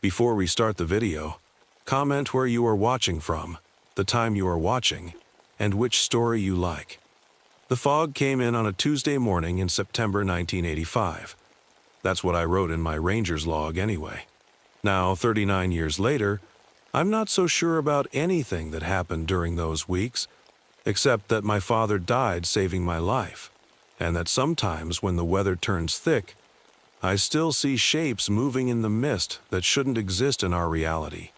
Before we start the video, comment where you are watching from, the time you are watching, and which story you like. The fog came in on a Tuesday morning in September 1985. That's what I wrote in my Ranger's log anyway. Now, 39 years later, I'm not so sure about anything that happened during those weeks, except that my father died saving my life, and that sometimes when the weather turns thick, I still see shapes moving in the mist that shouldn't exist in our reality.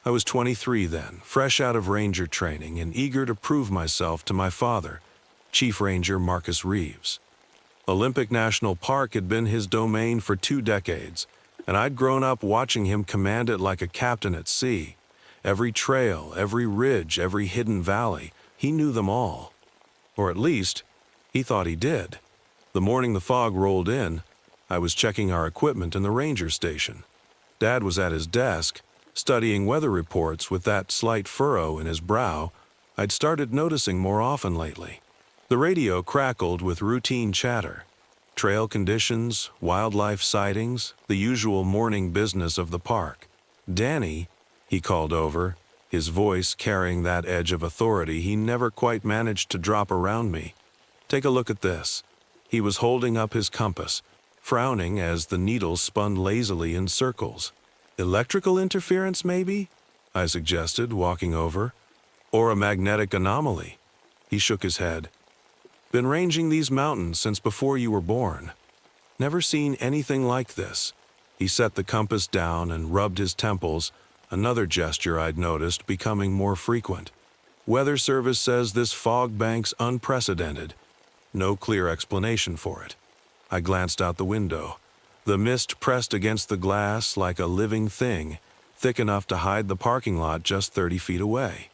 I was 23 then, fresh out of ranger training and eager to prove myself to my father, Chief Ranger Marcus Reeves. Olympic National Park had been his domain for 2 decades, and I'd grown up watching him command it like a captain at sea. Every trail, every ridge, every hidden valley, he knew them all. Or at least, he thought he did. The morning the fog rolled in, I was checking our equipment in the ranger station. Dad was at his desk, studying weather reports with that slight furrow in his brow I'd started noticing more often lately. The radio crackled with routine chatter. Trail conditions, wildlife sightings, the usual morning business of the park. "Danny," he called over, his voice carrying that edge of authority he never quite managed to drop around me. "Take a look at this." He was holding up his compass, frowning as the needle spun lazily in circles. "Electrical interference, maybe?" I suggested, walking over. "Or a magnetic anomaly." He shook his head. "Been ranging these mountains since before you were born. Never seen anything like this." He set the compass down and rubbed his temples, another gesture I'd noticed becoming more frequent. "Weather Service says this fog bank's unprecedented. No clear explanation for it." I glanced out the window. The mist pressed against the glass like a living thing, thick enough to hide the parking lot just 30 feet away.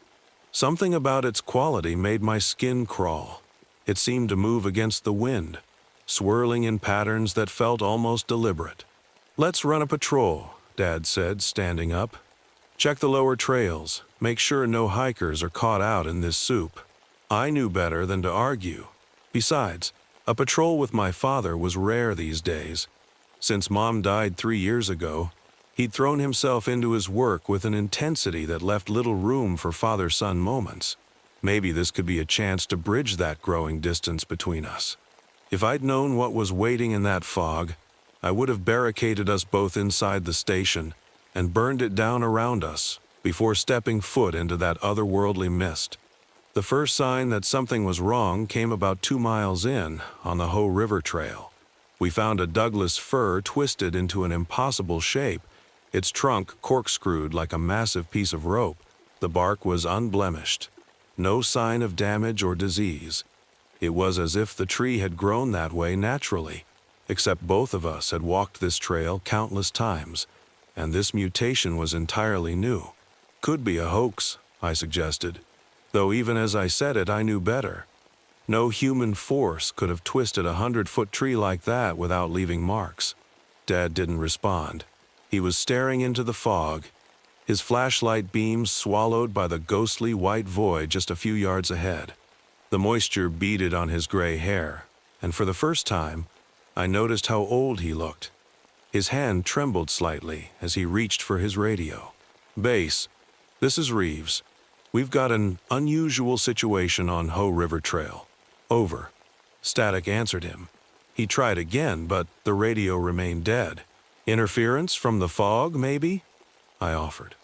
Something about its quality made my skin crawl. It seemed to move against the wind, swirling in patterns that felt almost deliberate. "Let's run a patrol," Dad said, standing up. "Check the lower trails, make sure no hikers are caught out in this soup." I knew better than to argue. Besides, a patrol with my father was rare these days. Since Mom died 3 years ago, he'd thrown himself into his work with an intensity that left little room for father-son moments. Maybe this could be a chance to bridge that growing distance between us. If I'd known what was waiting in that fog, I would have barricaded us both inside the station and burned it down around us before stepping foot into that otherworldly mist. The first sign that something was wrong came about 2 miles in, on the Hoh River Trail. We found a Douglas fir twisted into an impossible shape, its trunk corkscrewed like a massive piece of rope. The bark was unblemished. No sign of damage or disease. It was as if the tree had grown that way naturally, except both of us had walked this trail countless times, and this mutation was entirely new. "Could be a hoax," I suggested. Though even as I said it, I knew better. No human force could have twisted a 100-foot tree like that without leaving marks. Dad didn't respond. He was staring into the fog, his flashlight beams swallowed by the ghostly white void just a few yards ahead. The moisture beaded on his gray hair, and for the first time, I noticed how old he looked. His hand trembled slightly as he reached for his radio. "Base, this is Reeves. We've got an unusual situation on Hoh River Trail. Over." Static answered him. He tried again, but the radio remained dead. "Interference from the fog, maybe?" I offered.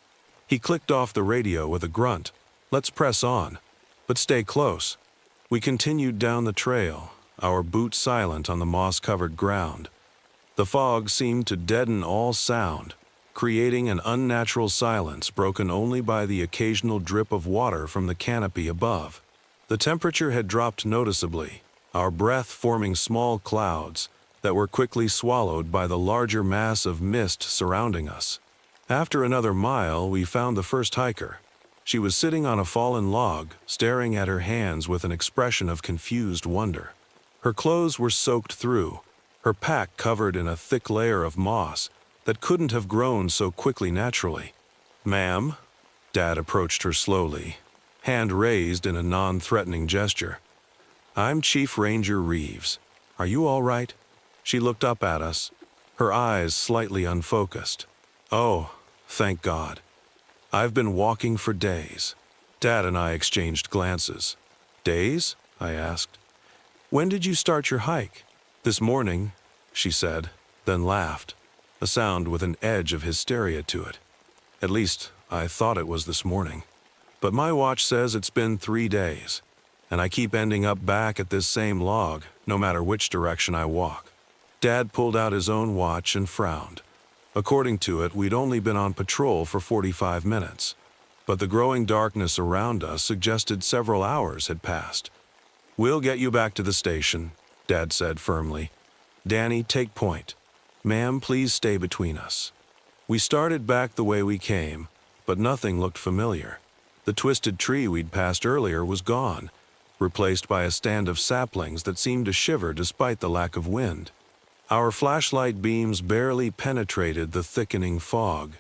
He clicked off the radio with a grunt. "Let's press on, but stay close." We continued down the trail, our boots silent on the moss-covered ground. The fog seemed to deaden all sound, creating an unnatural silence broken only by the occasional drip of water from the canopy above. The temperature had dropped noticeably, our breath forming small clouds that were quickly swallowed by the larger mass of mist surrounding us. After another mile, we found the first hiker. She was sitting on a fallen log, staring at her hands with an expression of confused wonder. Her clothes were soaked through, her pack covered in a thick layer of moss that couldn't have grown so quickly naturally. "Ma'am?" Dad approached her slowly, hand raised in a non-threatening gesture. "I'm Chief Ranger Reeves. Are you all right?" She looked up at us, her eyes slightly unfocused. "Oh, Thank God. I've been walking for days. Dad and I exchanged glances. Days? I asked. When did you start your hike? This morning, she said, then laughed, a sound with an edge of hysteria to it. At least, I thought it was this morning. But my watch says it's been 3 days, and I keep ending up back at this same log, no matter which direction I walk. Dad pulled out his own watch and frowned. According to it, we'd only been on patrol for 45 minutes, but the growing darkness around us suggested several hours had passed. We'll get you back to the station, Dad said firmly. Danny, take point. Ma'am, please stay between us. We started back the way we came, but nothing looked familiar. The twisted tree we'd passed earlier was gone, replaced by a stand of saplings that seemed to shiver despite the lack of wind. Our flashlight beams barely penetrated the thickening fog,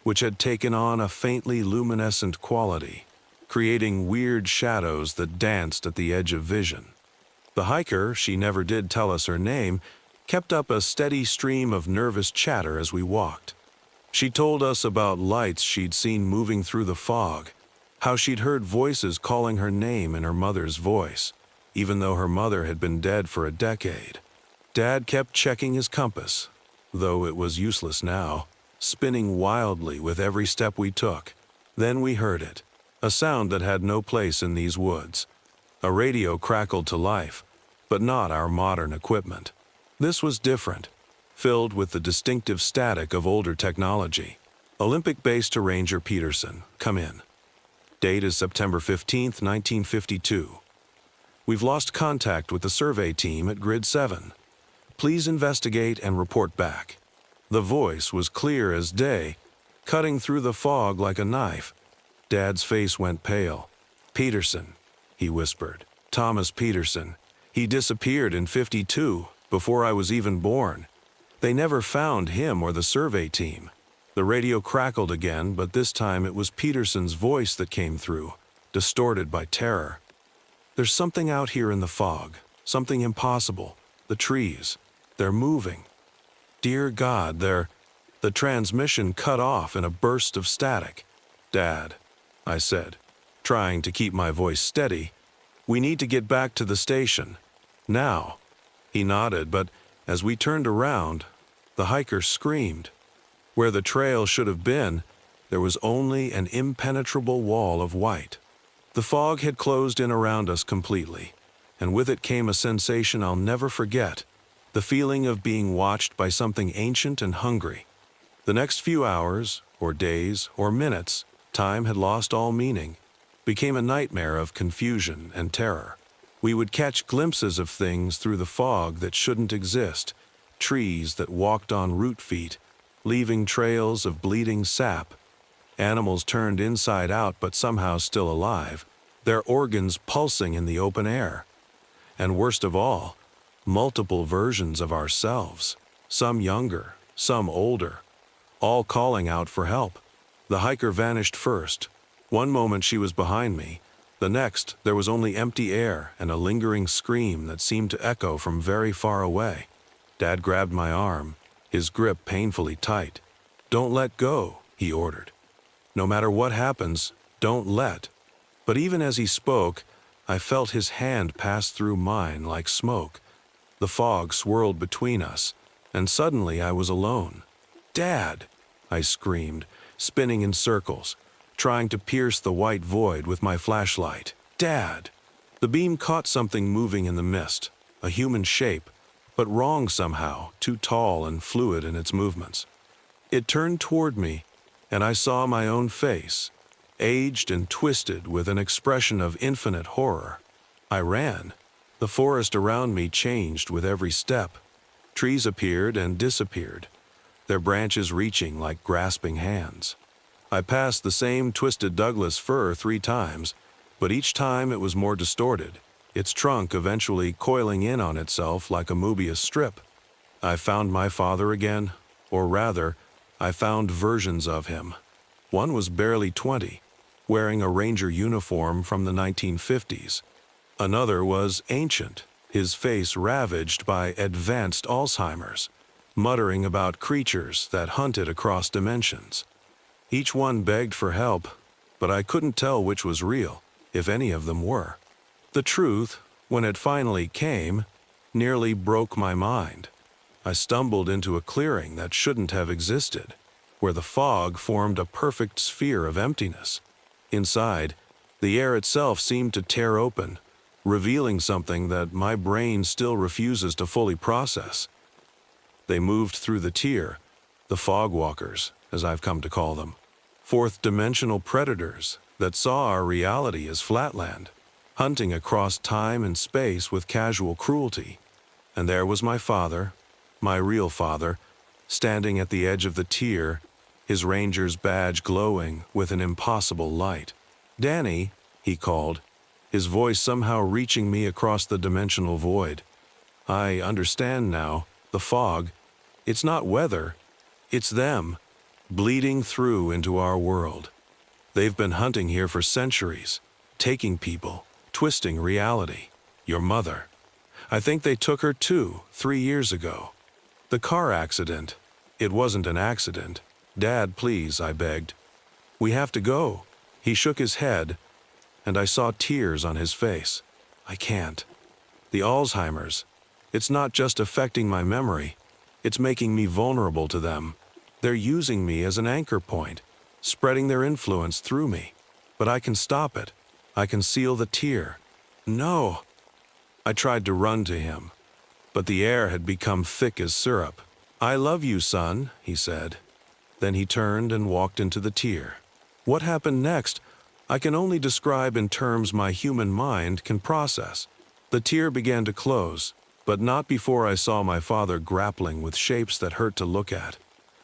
which had taken on a faintly luminescent quality, creating weird shadows that danced at the edge of vision. The hiker, she never did tell us her name, kept up a steady stream of nervous chatter as we walked. She told us about lights she'd seen moving through the fog, how she'd heard voices calling her name in her mother's voice, even though her mother had been dead for a decade. Dad kept checking his compass, though it was useless now, spinning wildly with every step we took. Then we heard it, a sound that had no place in these woods. A radio crackled to life, but not our modern equipment. This was different, filled with the distinctive static of older technology. Olympic Base to Ranger Peterson, come in. Date is September 15, 1952. We've lost contact with the survey team at Grid 7. Please investigate and report back. The voice was clear as day, cutting through the fog like a knife. Dad's face went pale. Peterson, he whispered. Thomas Peterson. He disappeared in '52, before I was even born. They never found him or the survey team. The radio crackled again, but this time it was Peterson's voice that came through, distorted by terror. There's something out here in the fog, something impossible. The trees, they're moving. Dear God, the transmission cut off in a burst of static. Dad, I said, trying to keep my voice steady, we need to get back to the station. Now. He nodded, but as we turned around, the hiker screamed. Where the trail should have been, there was only an impenetrable wall of white. The fog had closed in around us completely, and with it came a sensation I'll never forget, the feeling of being watched by something ancient and hungry. The next few hours, or days, or minutes, time had lost all meaning, became a nightmare of confusion and terror. We would catch glimpses of things through the fog that shouldn't exist, trees that walked on root feet, leaving trails of bleeding sap, animals turned inside out but somehow still alive, their organs pulsing in the open air. And worst of all, multiple versions of ourselves, some younger, some older, all calling out for help. The hiker vanished first. One moment she was behind me, the next there was only empty air and a lingering scream that seemed to echo from very far away. Dad grabbed my arm, his grip painfully tight. Don't let go, he ordered. No matter what happens, don't let. But even as he spoke, I felt his hand pass through mine like smoke. The fog swirled between us, and suddenly I was alone. Dad, I screamed, spinning in circles, trying to pierce the white void with my flashlight. Dad! The beam caught something moving in the mist, a human shape, but wrong somehow, too tall and fluid in its movements. It turned toward me, and I saw my own face, aged and twisted with an expression of infinite horror. I ran. The forest around me changed with every step. Trees appeared and disappeared, their branches reaching like grasping hands. I passed the same twisted Douglas fir 3 times, but each time it was more distorted, its trunk eventually coiling in on itself like a Mobius strip. I found my father again, or rather, I found versions of him. One was barely 20, wearing a ranger uniform from the 1950s. Another was ancient, his face ravaged by advanced Alzheimer's, muttering about creatures that hunted across dimensions. Each one begged for help, but I couldn't tell which was real, if any of them were. The truth, when it finally came, nearly broke my mind. I stumbled into a clearing that shouldn't have existed, where the fog formed a perfect sphere of emptiness. Inside, the air itself seemed to tear open, revealing something that my brain still refuses to fully process. They moved through the tier, the fog walkers, as I've come to call them, fourth-dimensional predators that saw our reality as flatland, hunting across time and space with casual cruelty. And there was my father, my real father, standing at the edge of the tier, his ranger's badge glowing with an impossible light. "Danny," he called, his voice somehow reaching me across the dimensional void. "I understand now, the fog. It's not weather, it's them, bleeding through into our world. They've been hunting here for centuries, taking people, twisting reality. Your mother. I think they took her too, 3 years ago. The car accident. It wasn't an accident. Dad, please," I begged. "We have to go." He shook his head, and I saw tears on his face. "I can't. The Alzheimer's. It's not just affecting my memory. It's making me vulnerable to them. They're using me as an anchor point, spreading their influence through me. But I can stop it. I can seal the tear." "No." I tried to run to him, but the air had become thick as syrup. "I love you, son," he said. Then he turned and walked into the tier. What happened next, I can only describe in terms my human mind can process. The tier began to close, but not before I saw my father grappling with shapes that hurt to look at,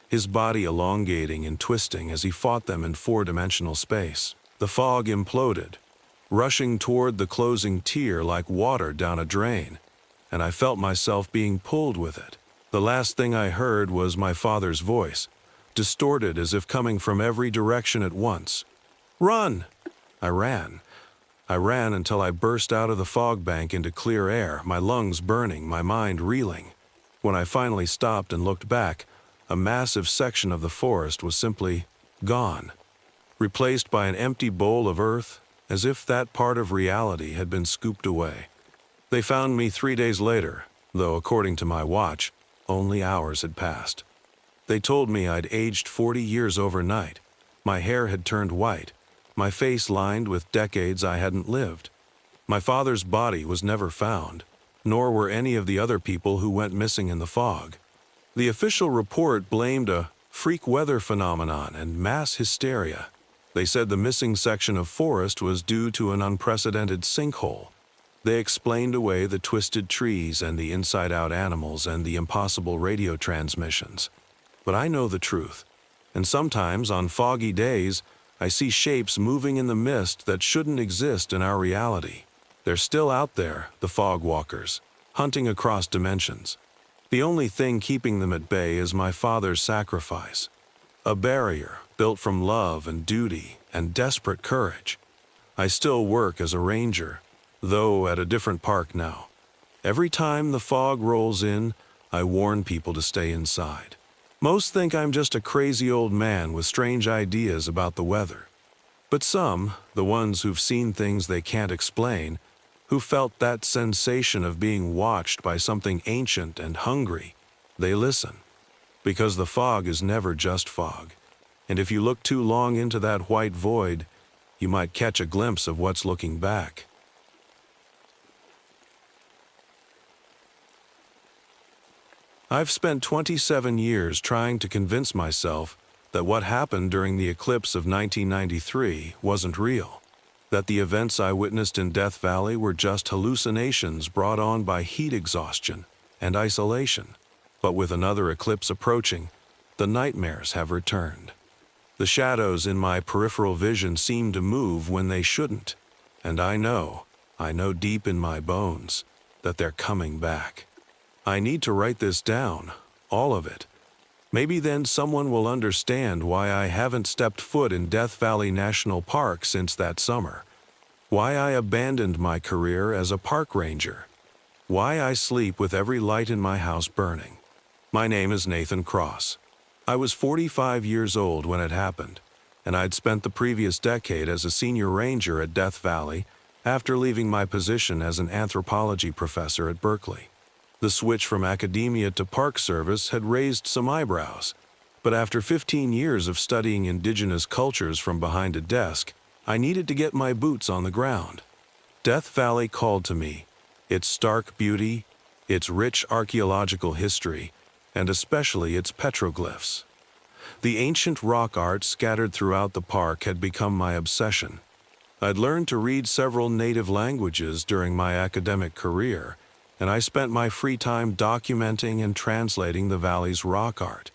his body elongating and twisting as he fought them in four-dimensional space. The fog imploded, rushing toward the closing tier like water down a drain, and I felt myself being pulled with it. The last thing I heard was my father's voice, distorted as if coming from every direction at once. "Run!" I ran. I ran until I burst out of the fog bank into clear air, my lungs burning, my mind reeling. When I finally stopped and looked back, a massive section of the forest was simply gone, replaced by an empty bowl of earth, as if that part of reality had been scooped away. They found me 3 days later, though according to my watch, only hours had passed. They told me I'd aged 40 years overnight. My hair had turned white, my face lined with decades I hadn't lived. My father's body was never found, nor were any of the other people who went missing in the fog. The official report blamed a freak weather phenomenon and mass hysteria. They said the missing section of forest was due to an unprecedented sinkhole. They explained away the twisted trees and the inside-out animals and the impossible radio transmissions. But I know the truth, and sometimes on foggy days, I see shapes moving in the mist that shouldn't exist in our reality. They're still out there, the fog walkers, hunting across dimensions. The only thing keeping them at bay is my father's sacrifice, a barrier built from love and duty and desperate courage. I still work as a ranger, though at a different park now. Every time the fog rolls in, I warn people to stay inside. Most think I'm just a crazy old man with strange ideas about the weather. But some, the ones who've seen things they can't explain, who felt that sensation of being watched by something ancient and hungry, they listen. Because the fog is never just fog. And if you look too long into that white void, you might catch a glimpse of what's looking back. I've spent 27 years trying to convince myself that what happened during the eclipse of 1993 wasn't real, that the events I witnessed in Death Valley were just hallucinations brought on by heat exhaustion and isolation. But with another eclipse approaching, the nightmares have returned. The shadows in my peripheral vision seem to move when they shouldn't, and I know deep in my bones, that they're coming back. I need to write this down, all of it. Maybe then someone will understand why I haven't stepped foot in Death Valley National Park since that summer, why I abandoned my career as a park ranger, why I sleep with every light in my house burning. My name is Nathan Cross. I was 45 years old when it happened, and I'd spent the previous decade as a senior ranger at Death Valley after leaving my position as an anthropology professor at Berkeley. The switch from academia to Park Service had raised some eyebrows, but after 15 years of studying indigenous cultures from behind a desk, I needed to get my boots on the ground. Death Valley called to me, its stark beauty, its rich archaeological history, and especially its petroglyphs. The ancient rock art scattered throughout the park had become my obsession. I'd learned to read several native languages during my academic career, and I spent my free time documenting and translating the valley's rock art.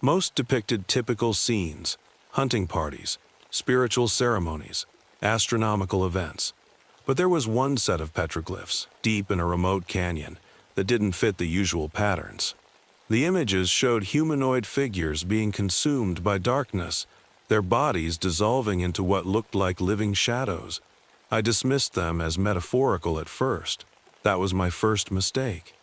Most depicted typical scenes, hunting parties, spiritual ceremonies, astronomical events. But there was one set of petroglyphs, deep in a remote canyon, that didn't fit the usual patterns. The images showed humanoid figures being consumed by darkness, their bodies dissolving into what looked like living shadows. I dismissed them as metaphorical at first. That was my first mistake.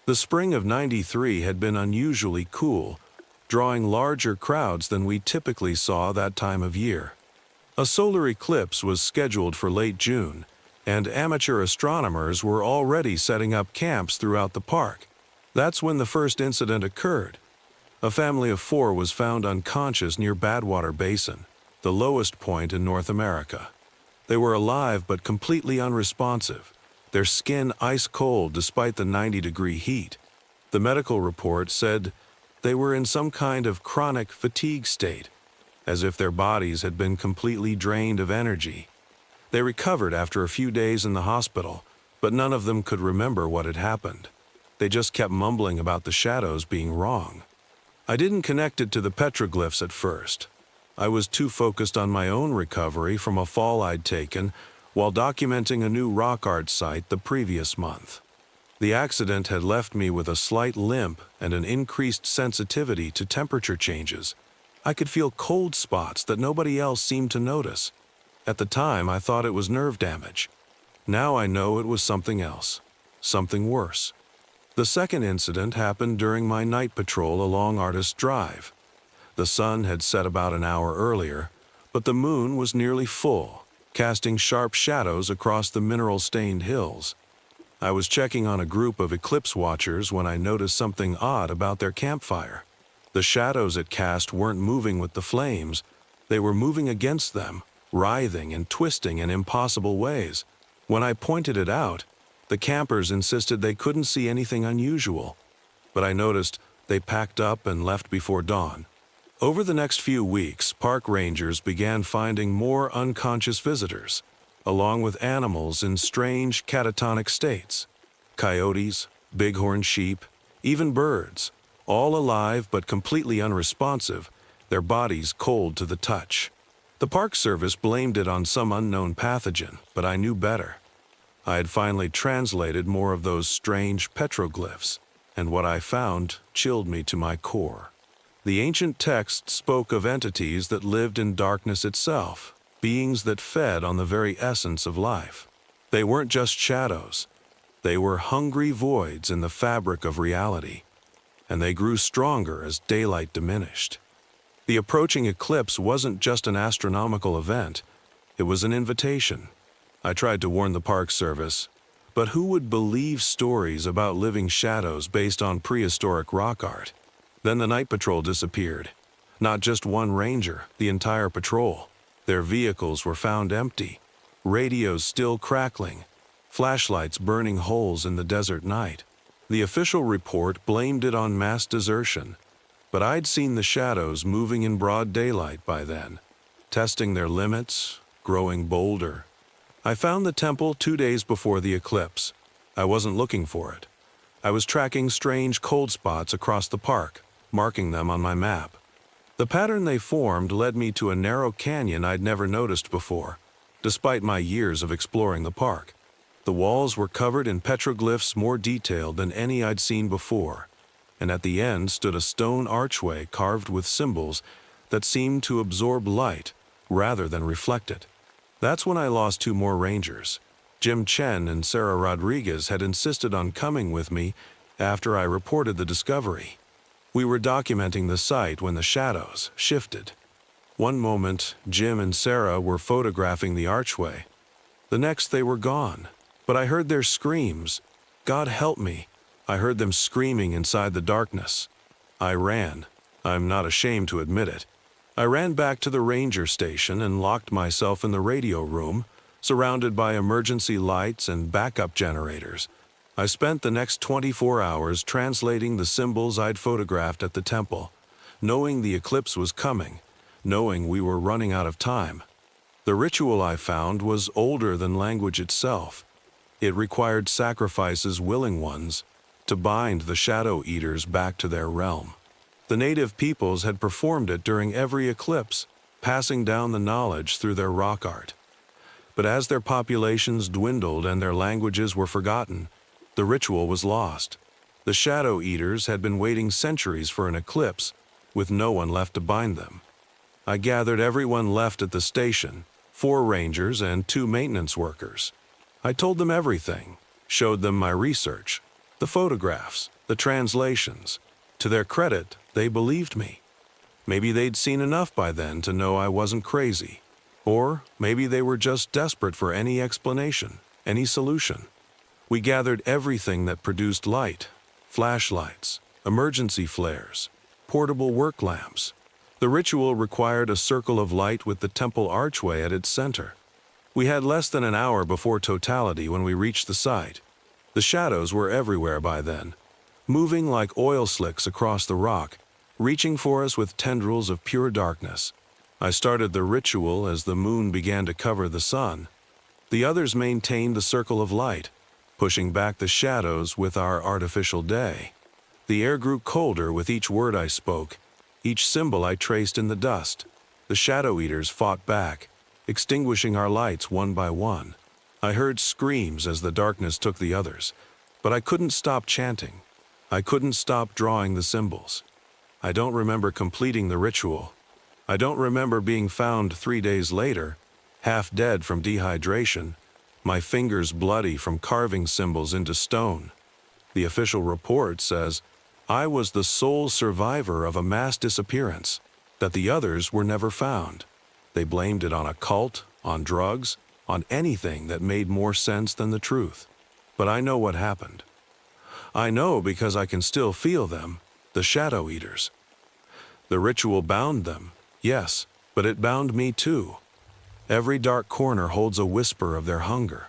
The spring of '93 had been unusually cool, drawing larger crowds than we typically saw that time of year. A solar eclipse was scheduled for late June, and amateur astronomers were already setting up camps throughout the park. That's when the first incident occurred. A family of 4 was found unconscious near Badwater Basin, the lowest point in North America. They were alive but completely unresponsive, their skin ice cold despite the 90-degree heat. The medical report said they were in some kind of chronic fatigue state, as if their bodies had been completely drained of energy. They recovered after a few days in the hospital, but none of them could remember what had happened. They just kept mumbling about the shadows being wrong. I didn't connect it to the petroglyphs at first. I was too focused on my own recovery from a fall I'd taken while documenting a new rock art site the previous month. The accident had left me with a slight limp and an increased sensitivity to temperature changes. I could feel cold spots that nobody else seemed to notice. At the time, I thought it was nerve damage. Now I know it was something else, something worse. The second incident happened during my night patrol along Artist Drive. The sun had set about an hour earlier, but the moon was nearly full, casting sharp shadows across the mineral-stained hills. I was checking on a group of eclipse watchers when I noticed something odd about their campfire. The shadows it cast weren't moving with the flames, they were moving against them, writhing and twisting in impossible ways. When I pointed it out, the campers insisted they couldn't see anything unusual, but I noticed they packed up and left before dawn. Over the next few weeks, park rangers began finding more unconscious visitors, along with animals in strange catatonic states. Coyotes, bighorn sheep, even birds, all alive but completely unresponsive, their bodies cold to the touch. The Park Service blamed it on some unknown pathogen, but I knew better. I had finally translated more of those strange petroglyphs, and what I found chilled me to my core. The ancient text spoke of entities that lived in darkness itself, beings that fed on the very essence of life. They weren't just shadows. They were hungry voids in the fabric of reality, and they grew stronger as daylight diminished. The approaching eclipse wasn't just an astronomical event, it was an invitation. I tried to warn the Park Service, but who would believe stories about living shadows based on prehistoric rock art? Then the night patrol disappeared. Not just one ranger, the entire patrol. Their vehicles were found empty, radios still crackling, flashlights burning holes in the desert night. The official report blamed it on mass desertion, but I'd seen the shadows moving in broad daylight by then, testing their limits, growing bolder. I found the temple 2 days before the eclipse. I wasn't looking for it. I was tracking strange cold spots across the park, marking them on my map. The pattern they formed led me to a narrow canyon I'd never noticed before, despite my years of exploring the park. The walls were covered in petroglyphs more detailed than any I'd seen before, and at the end stood a stone archway carved with symbols that seemed to absorb light rather than reflect it. That's when I lost 2 more rangers. Jim Chen and Sarah Rodriguez had insisted on coming with me after I reported the discovery. We were documenting the site when the shadows shifted. One moment, Jim and Sarah were photographing the archway. The next, they were gone. But I heard their screams. God help me. I heard them screaming inside the darkness. I ran. I'm not ashamed to admit it. I ran back to the ranger station and locked myself in the radio room, surrounded by emergency lights and backup generators. I spent the next 24 hours translating the symbols I'd photographed at the temple, knowing the eclipse was coming, knowing we were running out of time. The ritual I found was older than language itself. It required sacrifices, willing ones, to bind the Shadow Eaters back to their realm. The native peoples had performed it during every eclipse, passing down the knowledge through their rock art. But as their populations dwindled and their languages were forgotten, the ritual was lost. The Shadow Eaters had been waiting centuries for an eclipse, with no one left to bind them. I gathered everyone left at the station, 4 rangers and 2 maintenance workers. I told them everything, showed them my research, the photographs, the translations. To their credit, they believed me. Maybe they'd seen enough by then to know I wasn't crazy. Or maybe they were just desperate for any explanation, any solution. We gathered everything that produced light: flashlights, emergency flares, portable work lamps. The ritual required a circle of light with the temple archway at its center. We had less than an hour before totality when we reached the site. The shadows were everywhere by then, moving like oil slicks across the rock, reaching for us with tendrils of pure darkness. I started the ritual as the moon began to cover the sun. The others maintained the circle of light, pushing back the shadows with our artificial day. The air grew colder with each word I spoke, each symbol I traced in the dust. The Shadow Eaters fought back, extinguishing our lights one by one. I heard screams as the darkness took the others, but I couldn't stop chanting. I couldn't stop drawing the symbols. I don't remember completing the ritual. I don't remember being found 3 days later, half dead from dehydration, my fingers bloody from carving symbols into stone. The official report says I was the sole survivor of a mass disappearance, that the others were never found. They blamed it on a cult, on drugs, on anything that made more sense than the truth. But I know what happened. I know because I can still feel them, the Shadow Eaters. The ritual bound them, yes, but it bound me too. Every dark corner holds a whisper of their hunger.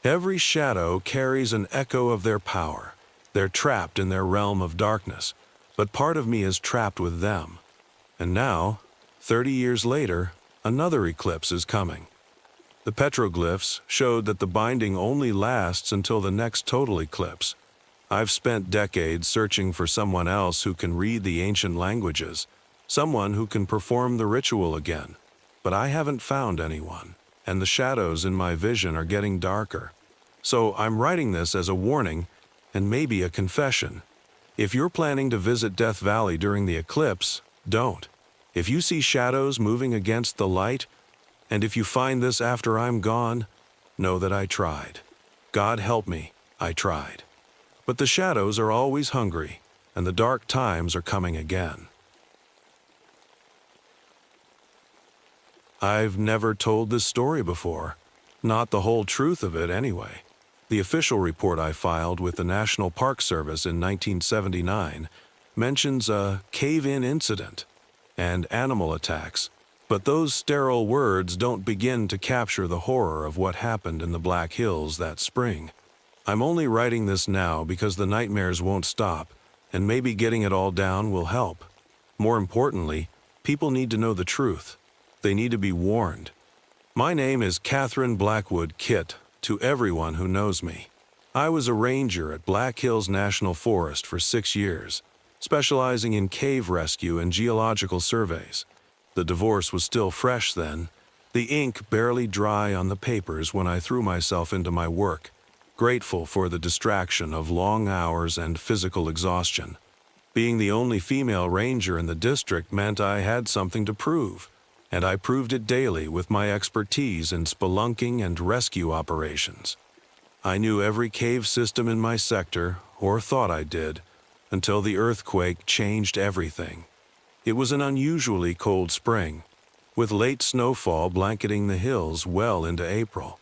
Every shadow carries an echo of their power. They're trapped in their realm of darkness, but part of me is trapped with them. And now, 30 years later, another eclipse is coming. The petroglyphs showed that the binding only lasts until the next total eclipse. I've spent decades searching for someone else who can read the ancient languages, someone who can perform the ritual again. But I haven't found anyone, and the shadows in my vision are getting darker. So I'm writing this as a warning and maybe a confession. If you're planning to visit Death Valley during the eclipse, don't. If you see shadows moving against the light, and if you find this after I'm gone, know that I tried. God help me, I tried. But the shadows are always hungry, and the dark times are coming again. I've never told this story before. Not the whole truth of it, anyway. The official report I filed with the National Park Service in 1979 mentions a cave-in incident and animal attacks, but those sterile words don't begin to capture the horror of what happened in the Black Hills that spring. I'm only writing this now because the nightmares won't stop, and maybe getting it all down will help. More importantly, people need to know the truth. They need to be warned. My name is Catherine Blackwood Kitt, to everyone who knows me. I was a ranger at Black Hills National Forest for 6 years, specializing in cave rescue and geological surveys. The divorce was still fresh then, the ink barely dry on the papers when I threw myself into my work, grateful for the distraction of long hours and physical exhaustion. Being the only female ranger in the district meant I had something to prove, and I proved it daily with my expertise in spelunking and rescue operations. I knew every cave system in my sector, or thought I did, until the earthquake changed everything. It was an unusually cold spring. with late snowfall blanketing the hills well into April.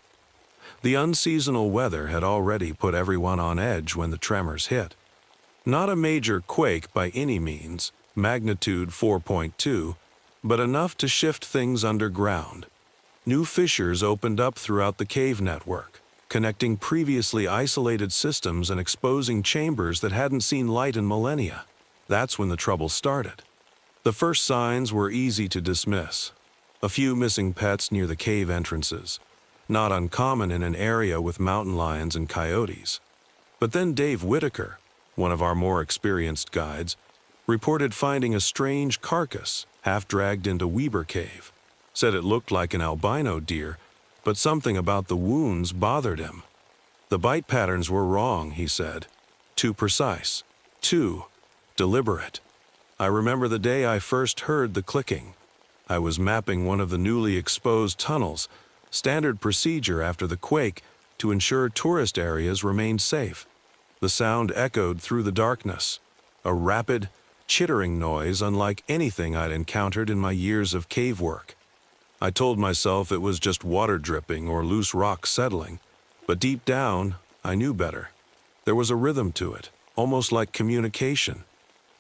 The unseasonal weather had already put everyone on edge when the tremors hit. Not a major quake by any means, magnitude 4.2, but enough to shift things underground. New fissures opened up throughout the cave network, connecting previously isolated systems and exposing chambers that hadn't seen light in millennia. That's when the trouble started. The first signs were easy to dismiss. A few missing pets near the cave entrances, not uncommon in an area with mountain lions and coyotes. But then Dave Whitaker, one of our more experienced guides, reported finding a strange carcass half-dragged into Weber Cave. Said it looked like an albino deer, but something about the wounds bothered him. The bite patterns were wrong, he said. Too precise. Too deliberate. I remember the day I first heard the clicking. I was mapping one of the newly exposed tunnels, standard procedure after the quake to ensure tourist areas remained safe. The sound echoed through the darkness, a rapid, chittering noise unlike anything I'd encountered in my years of cave work. I told myself it was just water dripping or loose rock settling, but deep down, I knew better. There was a rhythm to it, almost like communication.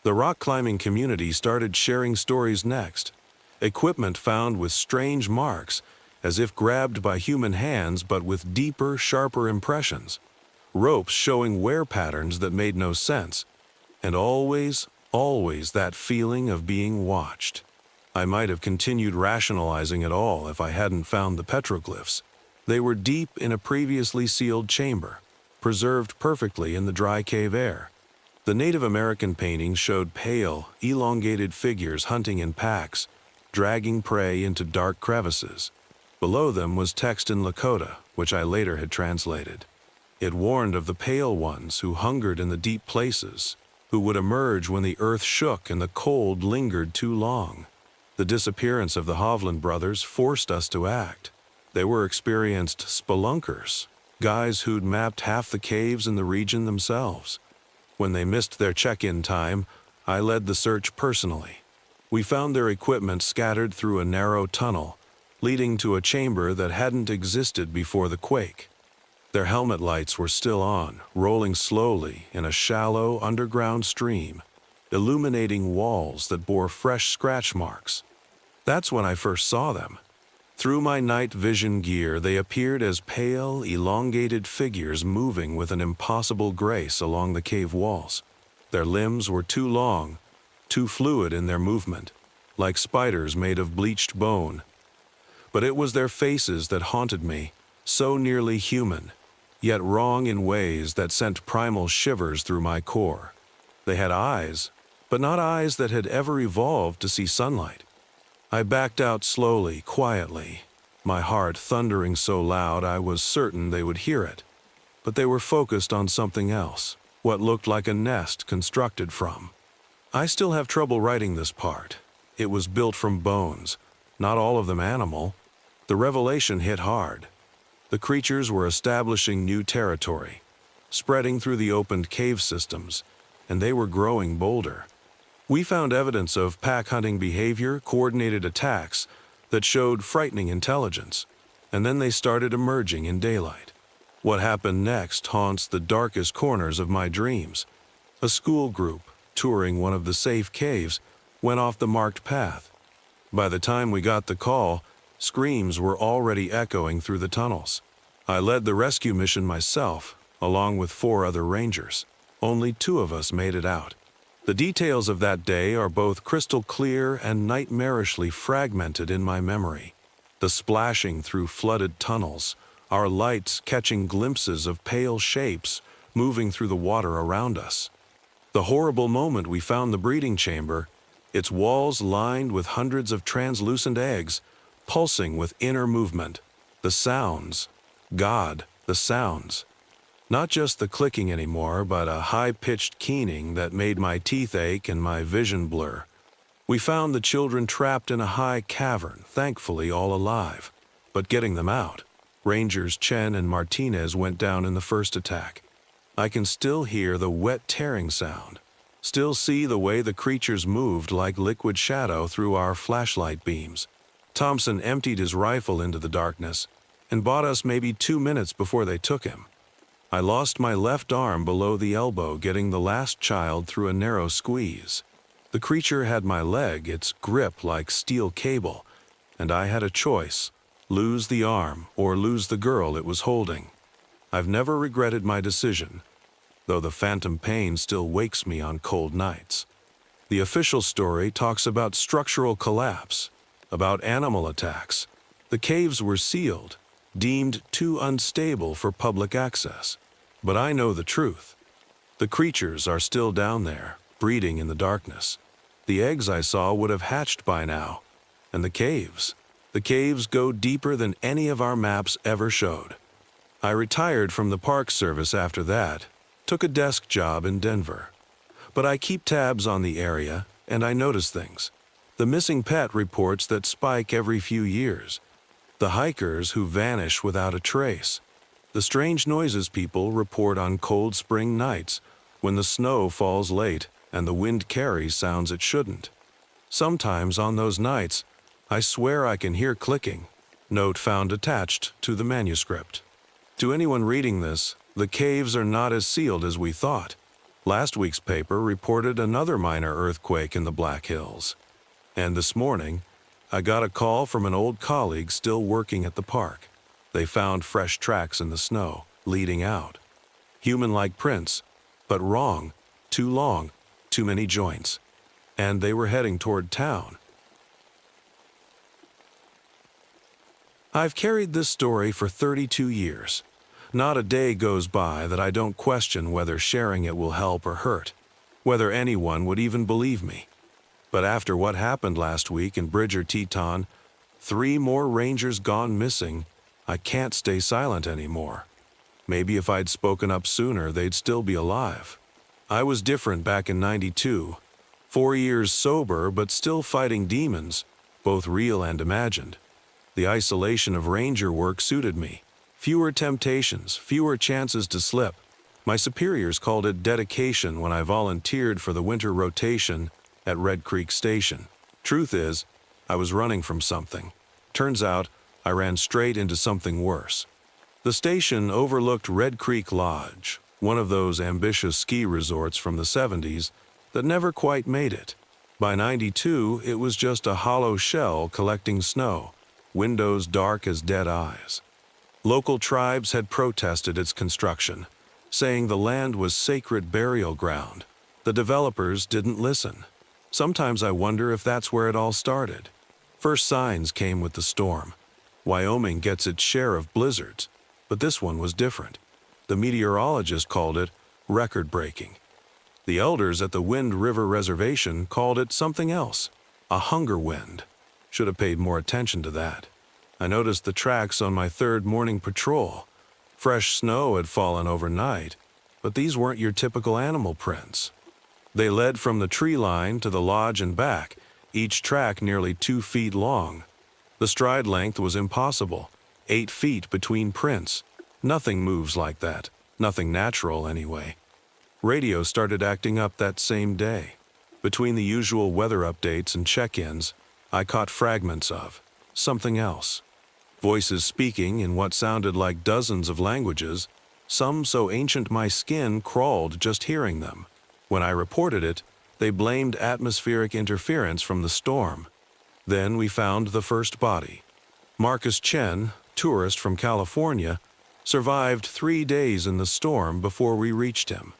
The rock climbing community started sharing stories next. Equipment found with strange marks, as if grabbed by human hands but with deeper, sharper impressions. Ropes showing wear patterns that made no sense. And always that feeling of being watched. I might have continued rationalizing it all if I hadn't found the petroglyphs. They were deep in a previously sealed chamber, preserved perfectly in the dry cave air. The Native American paintings showed pale, elongated figures hunting in packs, dragging prey into dark crevices. Below them was text in Lakota, which I later had translated. It warned of the pale ones who hungered in the deep places, who would emerge when the earth shook and the cold lingered too long. The disappearance of the Hovland brothers forced us to act. They were experienced spelunkers, guys who'd mapped half the caves in the region themselves. When they missed their check-in time, I led the search personally. We found their equipment scattered through a narrow tunnel, leading to a chamber that hadn't existed before the quake. Their helmet lights were still on, rolling slowly in a shallow underground stream, illuminating walls that bore fresh scratch marks. That's when I first saw them. Through my night vision gear, they appeared as pale, elongated figures moving with an impossible grace along the cave walls. Their limbs were too long, too fluid in their movement, like spiders made of bleached bone. But it was their faces that haunted me, so nearly human, yet wrong in ways that sent primal shivers through my core. They had eyes, but not eyes that had ever evolved to see sunlight. I backed out slowly, quietly, my heart thundering so loud I was certain they would hear it. But they were focused on something else, what looked like a nest constructed from. I still have trouble writing this part. It was built from bones, not all of them animal. The revelation hit hard. The creatures were establishing new territory, spreading through the opened cave systems, and they were growing bolder. We found evidence of pack hunting behavior, coordinated attacks that showed frightening intelligence, and then they started emerging in daylight. What happened next haunts the darkest corners of my dreams. A school group, touring one of the safe caves, went off the marked path. By the time we got the call, screams were already echoing through the tunnels. I led the rescue mission myself, along with 4 other rangers. Only 2 of us made it out. The details of that day are both crystal clear and nightmarishly fragmented in my memory. The splashing through flooded tunnels, our lights catching glimpses of pale shapes moving through the water around us. The horrible moment we found the breeding chamber, its walls lined with hundreds of translucent eggs, pulsing with inner movement. The sounds. God, the sounds. Not just the clicking anymore, but a high-pitched keening that made my teeth ache and my vision blur. We found the children trapped in a high cavern, thankfully all alive. But getting them out. Rangers Chen and Martinez went down in the first attack. I can still hear the wet tearing sound. Still see the way the creatures moved like liquid shadow through our flashlight beams. Thompson emptied his rifle into the darkness and bought us maybe 2 minutes before they took him. I lost my left arm below the elbow getting the last child through a narrow squeeze. The creature had my leg, its grip like steel cable, and I had a choice: lose the arm or lose the girl it was holding. I've never regretted my decision, though the phantom pain still wakes me on cold nights. The official story talks about structural collapse, about animal attacks. The caves were sealed, deemed too unstable for public access. But I know the truth. The creatures are still down there, breeding in the darkness. The eggs I saw would have hatched by now. And the caves go deeper than any of our maps ever showed. I retired from the Park Service after that, took a desk job in Denver. But I keep tabs on the area, and I notice things. The missing pet reports that spike every few years. The hikers who vanish without a trace. The strange noises people report on cold spring nights when the snow falls late and the wind carries sounds it shouldn't. Sometimes on those nights, I swear I can hear clicking. Note found attached to the manuscript. To anyone reading this, the caves are not as sealed as we thought. Last week's paper reported another minor earthquake in the Black Hills. And this morning, I got a call from an old colleague still working at the park. They found fresh tracks in the snow, leading out. Human-like prints, but wrong, too long, too many joints. And they were heading toward town. I've carried this story for 32 years. Not a day goes by that I don't question whether sharing it will help or hurt, whether anyone would even believe me. But after what happened last week in Bridger Teton, 3 more rangers gone missing, I can't stay silent anymore. Maybe if I'd spoken up sooner, they'd still be alive. I was different back in '92, 4 years sober but still fighting demons, both real and imagined. The isolation of ranger work suited me. Fewer temptations, fewer chances to slip. My superiors called it dedication when I volunteered for the winter rotation at Red Creek Station. Truth is, I was running from something. Turns out, I ran straight into something worse. The station overlooked Red Creek Lodge, one of those ambitious ski resorts from the '70s that never quite made it. By '92, it was just a hollow shell collecting snow, windows dark as dead eyes. Local tribes had protested its construction, saying the land was sacred burial ground. The developers didn't listen. Sometimes I wonder if that's where it all started. First signs came with the storm. Wyoming gets its share of blizzards, but this one was different. The meteorologist called it record-breaking. The elders at the Wind River Reservation called it something else, a hunger wind. Should have paid more attention to that. I noticed the tracks on my 3rd morning patrol. Fresh snow had fallen overnight, but these weren't your typical animal prints. They led from the tree line to the lodge and back, each track nearly 2 feet long. The stride length was impossible, 8 feet between prints. Nothing moves like that, nothing natural anyway. Radio started acting up that same day. Between the usual weather updates and check-ins, I caught fragments of something else. Voices speaking in what sounded like dozens of languages, some so ancient my skin crawled just hearing them. When I reported it, they blamed atmospheric interference from the storm. Then we found the first body. Marcus Chen, tourist from California, survived 3 days in the storm before we reached him.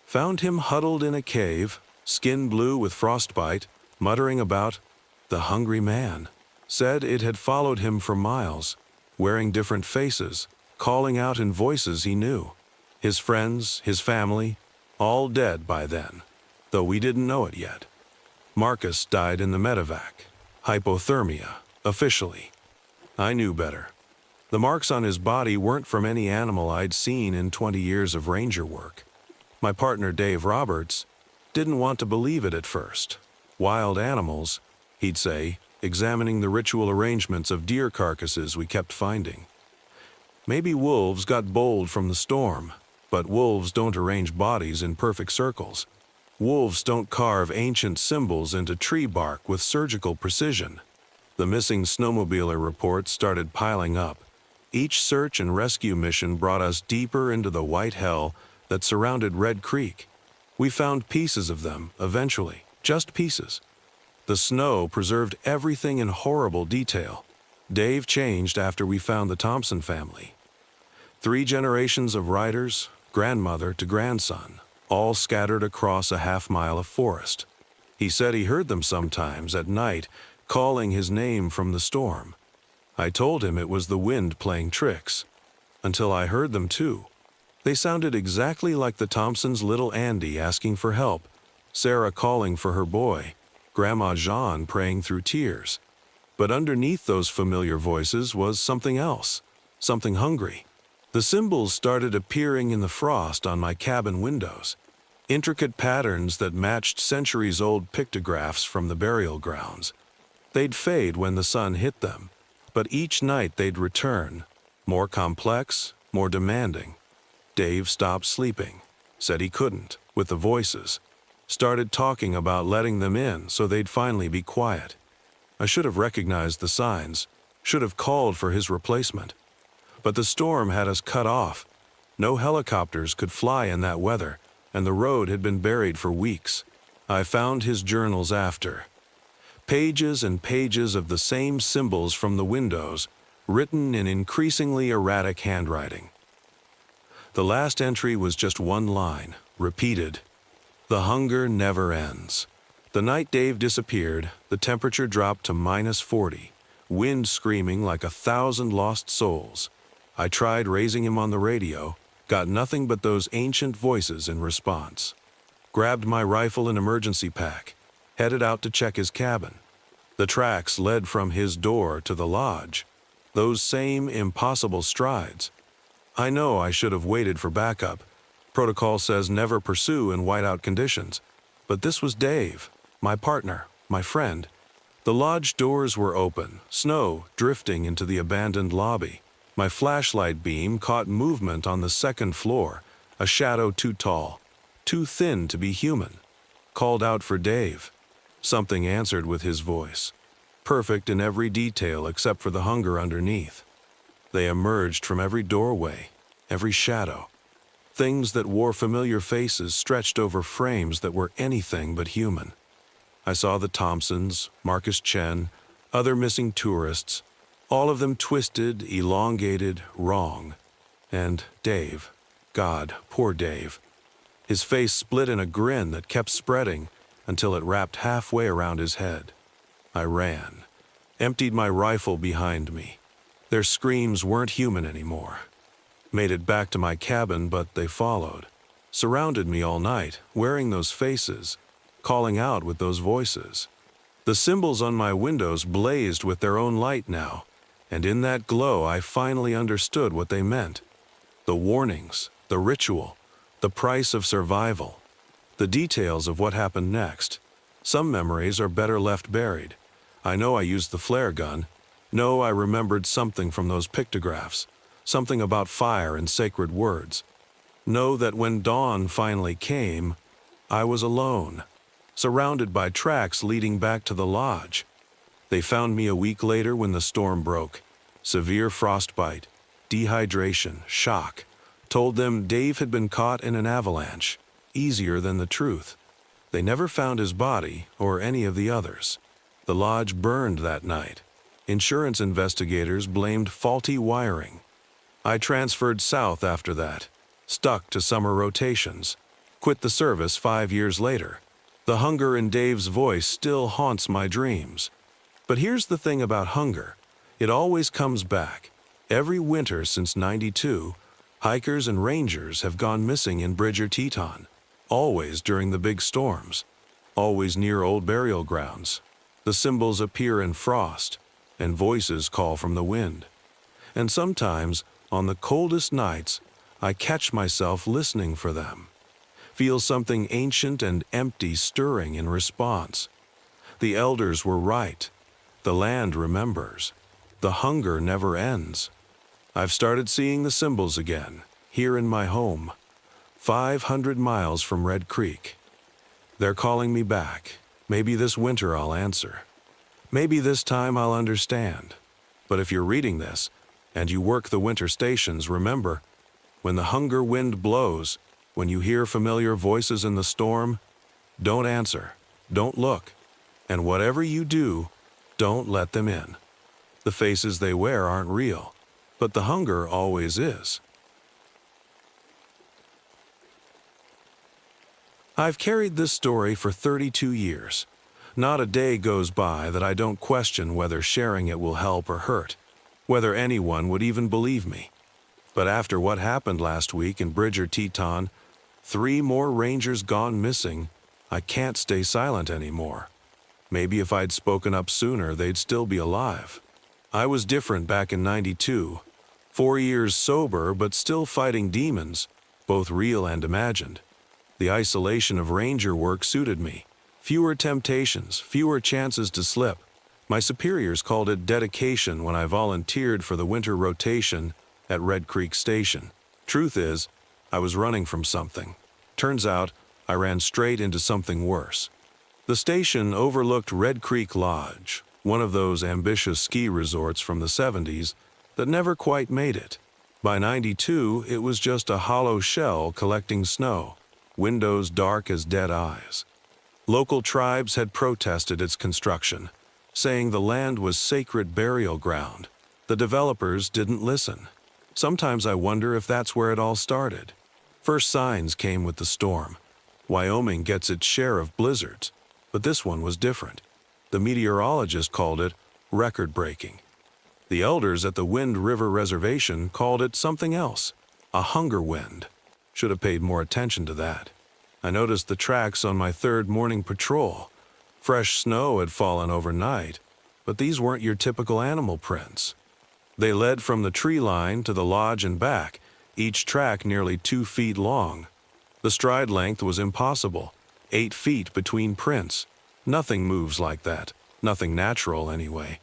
Found him huddled in a cave, skin blue with frostbite, muttering about the hungry man. Said it had followed him for miles, wearing different faces, calling out in voices he knew. His friends, his family, all dead by then, though we didn't know it yet. Marcus died in the medevac. Hypothermia, officially. I knew better. The marks on his body weren't from any animal I'd seen in 20 years of ranger work. My partner Dave Roberts didn't want to believe it at first. Wild animals, he'd say, examining the ritual arrangements of deer carcasses we kept finding. Maybe wolves got bold from the storm, but wolves don't arrange bodies in perfect circles. Wolves don't carve ancient symbols into tree bark with surgical precision. The missing snowmobiler reports started piling up. Each search and rescue mission brought us deeper into the white hell that surrounded Red Creek. We found pieces of them, eventually, just pieces. The snow preserved everything in horrible detail. Dave changed after we found the Thompson family. 3 generations of riders, grandmother to grandson, all scattered across a half-mile of forest. He said he heard them sometimes at night, calling his name from the storm. I told him it was the wind playing tricks, until I heard them too. They sounded exactly like the Thompsons' little Andy asking for help, Sarah calling for her boy, Grandma Jean praying through tears. But underneath those familiar voices was something else, something hungry. The symbols started appearing in the frost on my cabin windows, intricate patterns that matched centuries-old pictographs from the burial grounds. They'd fade when the sun hit them, but each night they'd return, more complex, more demanding. Dave stopped sleeping, said he couldn't, with the voices, started talking about letting them in so they'd finally be quiet. I should have recognized the signs, should have called for his replacement. But the storm had us cut off. No helicopters could fly in that weather, and the road had been buried for weeks. I found his journals after. Pages and pages of the same symbols from the windows, written in increasingly erratic handwriting. The last entry was just one line, repeated. The hunger never ends. The night Dave disappeared, the temperature dropped to -40, wind screaming like 1,000 lost souls. I tried raising him on the radio, got nothing but those ancient voices in response. Grabbed my rifle and emergency pack, headed out to check his cabin. The tracks led from his door to the lodge. Those same impossible strides. I know I should have waited for backup. Protocol says never pursue in whiteout conditions. But this was Dave, my partner, my friend. The lodge doors were open, snow drifting into the abandoned lobby. My flashlight beam caught movement on the second floor, a shadow too tall, too thin to be human. Called out for Dave. Something answered with his voice, perfect in every detail except for the hunger underneath. They emerged from every doorway, every shadow. Things that wore familiar faces stretched over frames that were anything but human. I saw the Thompsons, Marcus Chen, other missing tourists, all of them twisted, elongated, wrong. And Dave, God, poor Dave. His face split in a grin that kept spreading until it wrapped halfway around his head. I ran, emptied my rifle behind me. Their screams weren't human anymore. Made it back to my cabin, but they followed. Surrounded me all night, wearing those faces, calling out with those voices. The symbols on my windows blazed with their own light now, and in that glow I finally understood what they meant. The warnings, the ritual, the price of survival, the details of what happened next. Some memories are better left buried. I know I used the flare gun. No, I remembered something from those pictographs, something about fire and sacred words. Know that when dawn finally came, I was alone, surrounded by tracks leading back to the lodge. They found me a week later when the storm broke. Severe frostbite, dehydration, shock. Told them Dave had been caught in an avalanche. Easier than the truth. They never found his body or any of the others. The lodge burned that night. Insurance investigators blamed faulty wiring. I transferred south after that, stuck to summer rotations, quit the service 5 years later. The hunger in Dave's voice still haunts my dreams. But here's the thing about hunger. It always comes back. Every winter since '92, hikers and rangers have gone missing in Bridger Teton. Always during the big storms, always near old burial grounds. The symbols appear in frost, and voices call from the wind. And sometimes, on the coldest nights, I catch myself listening for them. Feel something ancient and empty stirring in response. The elders were right. The land remembers. The hunger never ends. I've started seeing the symbols again, here in my home. 500 miles from Red Creek. They're calling me back. Maybe this winter I'll answer. Maybe this time I'll understand. But if you're reading this, and you work the winter stations, remember, when the hunger wind blows, when you hear familiar voices in the storm, don't answer, don't look, and whatever you do, don't let them in. The faces they wear aren't real, but the hunger always is. I've carried this story for 32 years. Not a day goes by that I don't question whether sharing it will help or hurt, whether anyone would even believe me. But after what happened last week in Bridger Teton, 3 more Rangers gone missing, I can't stay silent anymore. Maybe if I'd spoken up sooner, they'd still be alive. I was different back in '92, 4 years sober but still fighting demons, both real and imagined. The isolation of ranger work suited me. Fewer temptations, fewer chances to slip. My superiors called it dedication when I volunteered for the winter rotation at Red Creek Station. Truth is, I was running from something. Turns out, I ran straight into something worse. The station overlooked Red Creek Lodge, one of those ambitious ski resorts from the '70s that never quite made it. By '92, it was just a hollow shell collecting snow, windows dark as dead eyes. Local tribes had protested its construction, saying the land was sacred burial ground. The developers didn't listen. Sometimes I wonder if that's where it all started. First signs came with the storm. Wyoming gets its share of blizzards, but this one was different. The meteorologist called it record-breaking. The elders at the Wind River Reservation called it something else, a hunger wind. Should have paid more attention to that. I noticed the tracks on my 3rd morning patrol. Fresh snow had fallen overnight, but these weren't your typical animal prints. They led from the tree line to the lodge and back, each track nearly 2 feet long. The stride length was impossible, 8 feet between prints. Nothing moves like that, nothing natural anyway.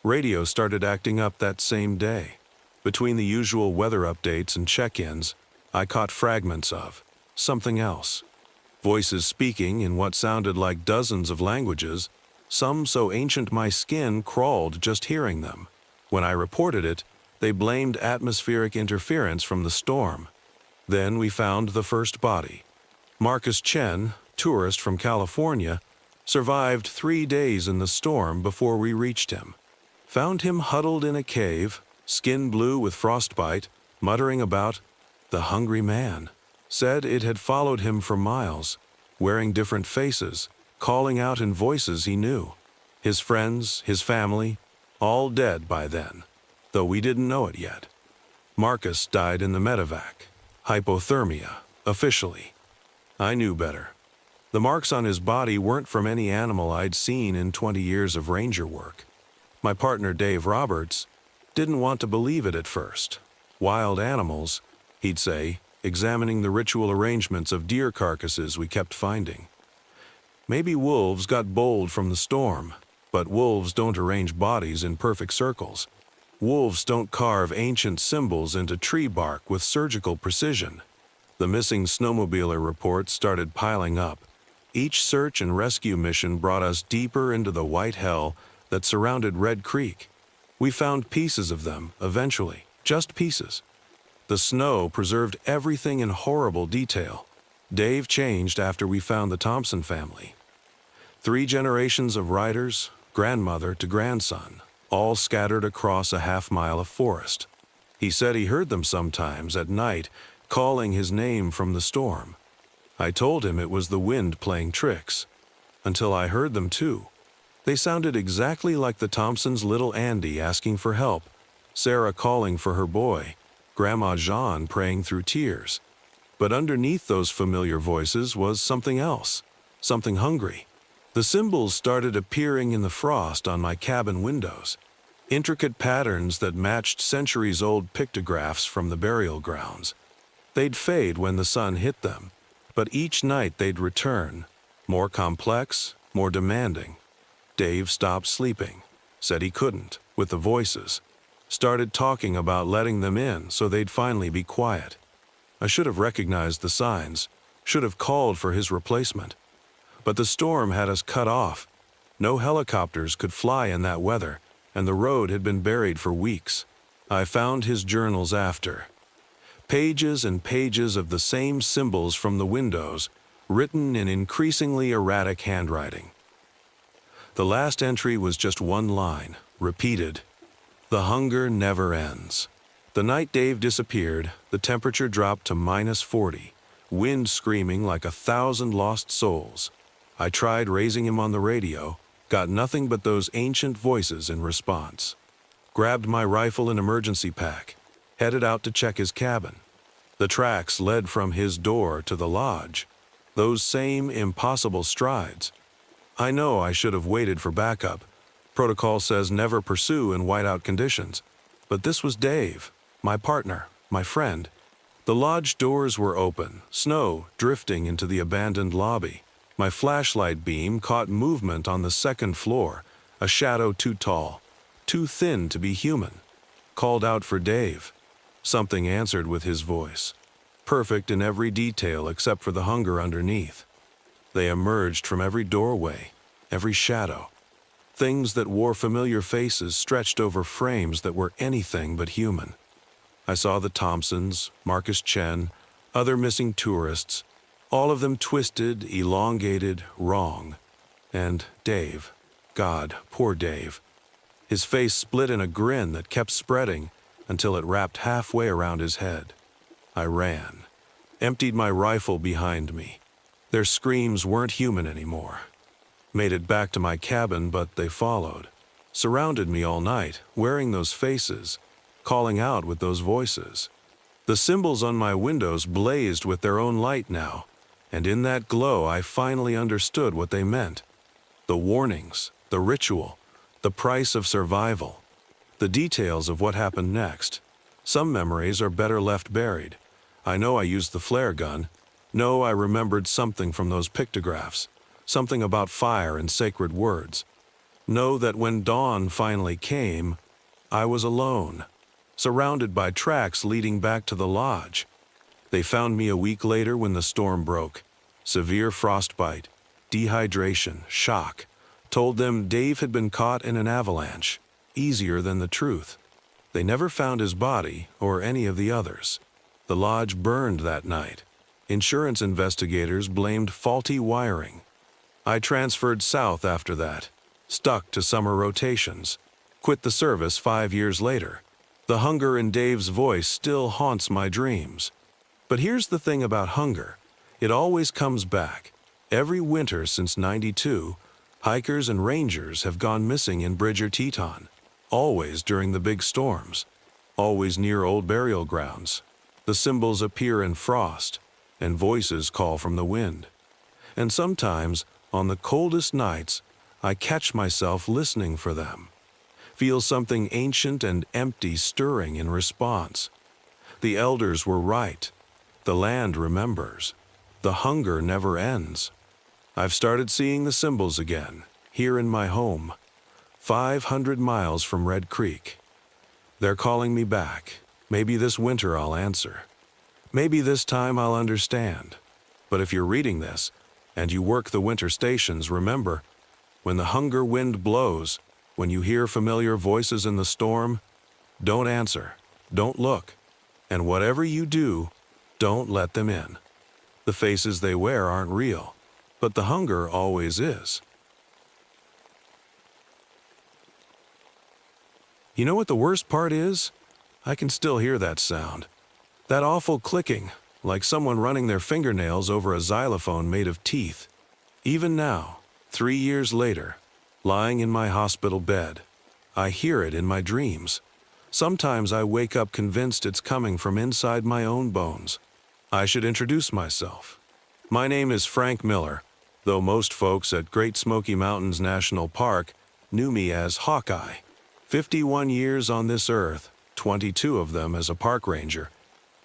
Radio started acting up that same day. Between the usual weather updates and check-ins, I caught fragments of something else. Voices speaking in what sounded like dozens of languages, some so ancient my skin crawled just hearing them. When I reported it, they blamed atmospheric interference from the storm. Then we found the first body. Marcus Chen, tourist from California, survived 3 days in the storm before we reached him. Found him huddled in a cave, skin blue with frostbite, muttering about the hungry man. Said it had followed him for miles, wearing different faces, calling out in voices he knew. His friends, his family, all dead by then, though we didn't know it yet. Marcus died in the medevac. Hypothermia, officially. I knew better. The marks on his body weren't from any animal I'd seen in 20 years of ranger work. My partner Dave Roberts didn't want to believe it at first. Wild animals, he'd say, examining the ritual arrangements of deer carcasses we kept finding. Maybe wolves got bold from the storm, but wolves don't arrange bodies in perfect circles. Wolves don't carve ancient symbols into tree bark with surgical precision. The missing snowmobiler reports started piling up. Each search and rescue mission brought us deeper into the white hell that surrounded Red Creek. We found pieces of them, eventually, just pieces. The snow preserved everything in horrible detail. Dave changed after we found the Thompson family. 3 generations of riders, grandmother to grandson, all scattered across a half-mile of forest. He said he heard them sometimes at night, calling his name from the storm. I told him it was the wind playing tricks, until I heard them too. They sounded exactly like the Thompsons' little Andy asking for help, Sarah calling for her boy, Grandma Jean praying through tears. But underneath those familiar voices was something else, something hungry. The symbols started appearing in the frost on my cabin windows, intricate patterns that matched centuries-old pictographs from the burial grounds. They'd fade when the sun hit them, but each night they'd return, more complex, more demanding. Dave stopped sleeping, said he couldn't, with the voices, started talking about letting them in so they'd finally be quiet. I should have recognized the signs, should have called for his replacement. But the storm had us cut off. No helicopters could fly in that weather, and the road had been buried for weeks. I found his journals after. Pages and pages of the same symbols from the windows, written in increasingly erratic handwriting. The last entry was just one line, repeated. The hunger never ends. The night Dave disappeared, the temperature dropped to -40, wind screaming like 1,000 lost souls. I tried raising him on the radio, got nothing but those ancient voices in response. Grabbed my rifle and emergency pack, headed out to check his cabin. The tracks led from his door to the lodge, those same impossible strides. I know I should have waited for backup. Protocol says never pursue in whiteout conditions. But this was Dave, my partner, my friend. The lodge doors were open, snow drifting into the abandoned lobby. My flashlight beam caught movement on the second floor, a shadow too tall, too thin to be human. Called out for Dave. Something answered with his voice, perfect in every detail except for the hunger underneath. They emerged from every doorway, every shadow. Things that wore familiar faces stretched over frames that were anything but human. I saw the Thompsons, Marcus Chen, other missing tourists, all of them twisted, elongated, wrong. And Dave. God, poor Dave. His face split in a grin that kept spreading until it wrapped halfway around his head. I ran, emptied my rifle behind me. Their screams weren't human anymore. Made it back to my cabin, but they followed. Surrounded me all night, wearing those faces, calling out with those voices. The symbols on my windows blazed with their own light now, and in that glow I finally understood what they meant. The warnings, the ritual, the price of survival. The details of what happened next. Some memories are better left buried. I know I used the flare gun. No, I remembered something from those pictographs. Something about fire and sacred words. Know that when dawn finally came, I was alone, surrounded by tracks leading back to the lodge. They found me a week later when the storm broke. Severe frostbite, dehydration, shock. Told them Dave had been caught in an avalanche. Easier than the truth. They never found his body or any of the others. The lodge burned that night. Insurance investigators blamed faulty wiring. I transferred south after that, stuck to summer rotations, quit the service 5 years later. The hunger in Dave's voice still haunts my dreams. But here's the thing about hunger. It always comes back. Every winter since '92, hikers and rangers have gone missing in Bridger Teton. Always during the big storms, always near old burial grounds. The symbols appear in frost, and voices call from the wind. And sometimes, on the coldest nights, I catch myself listening for them. Feel something ancient and empty stirring in response. The elders were right. The land remembers. The hunger never ends. I've started seeing the symbols again, here in my home. 500 miles from Red Creek. They're calling me back. Maybe this winter I'll answer. Maybe this time I'll understand. But if you're reading this, and you work the winter stations, remember, when the hunger wind blows, when you hear familiar voices in the storm, don't answer, don't look, and whatever you do, don't let them in. The faces they wear aren't real, but the hunger always is. You know what the worst part is? I can still hear that sound. That awful clicking, like someone running their fingernails over a xylophone made of teeth. Even now, 3 years later, lying in my hospital bed, I hear it in my dreams. Sometimes I wake up convinced it's coming from inside my own bones. I should introduce myself. My name is Frank Miller, though most folks at Great Smoky Mountains National Park knew me as Hawkeye. 51 years on this earth, 22 of them as a park ranger,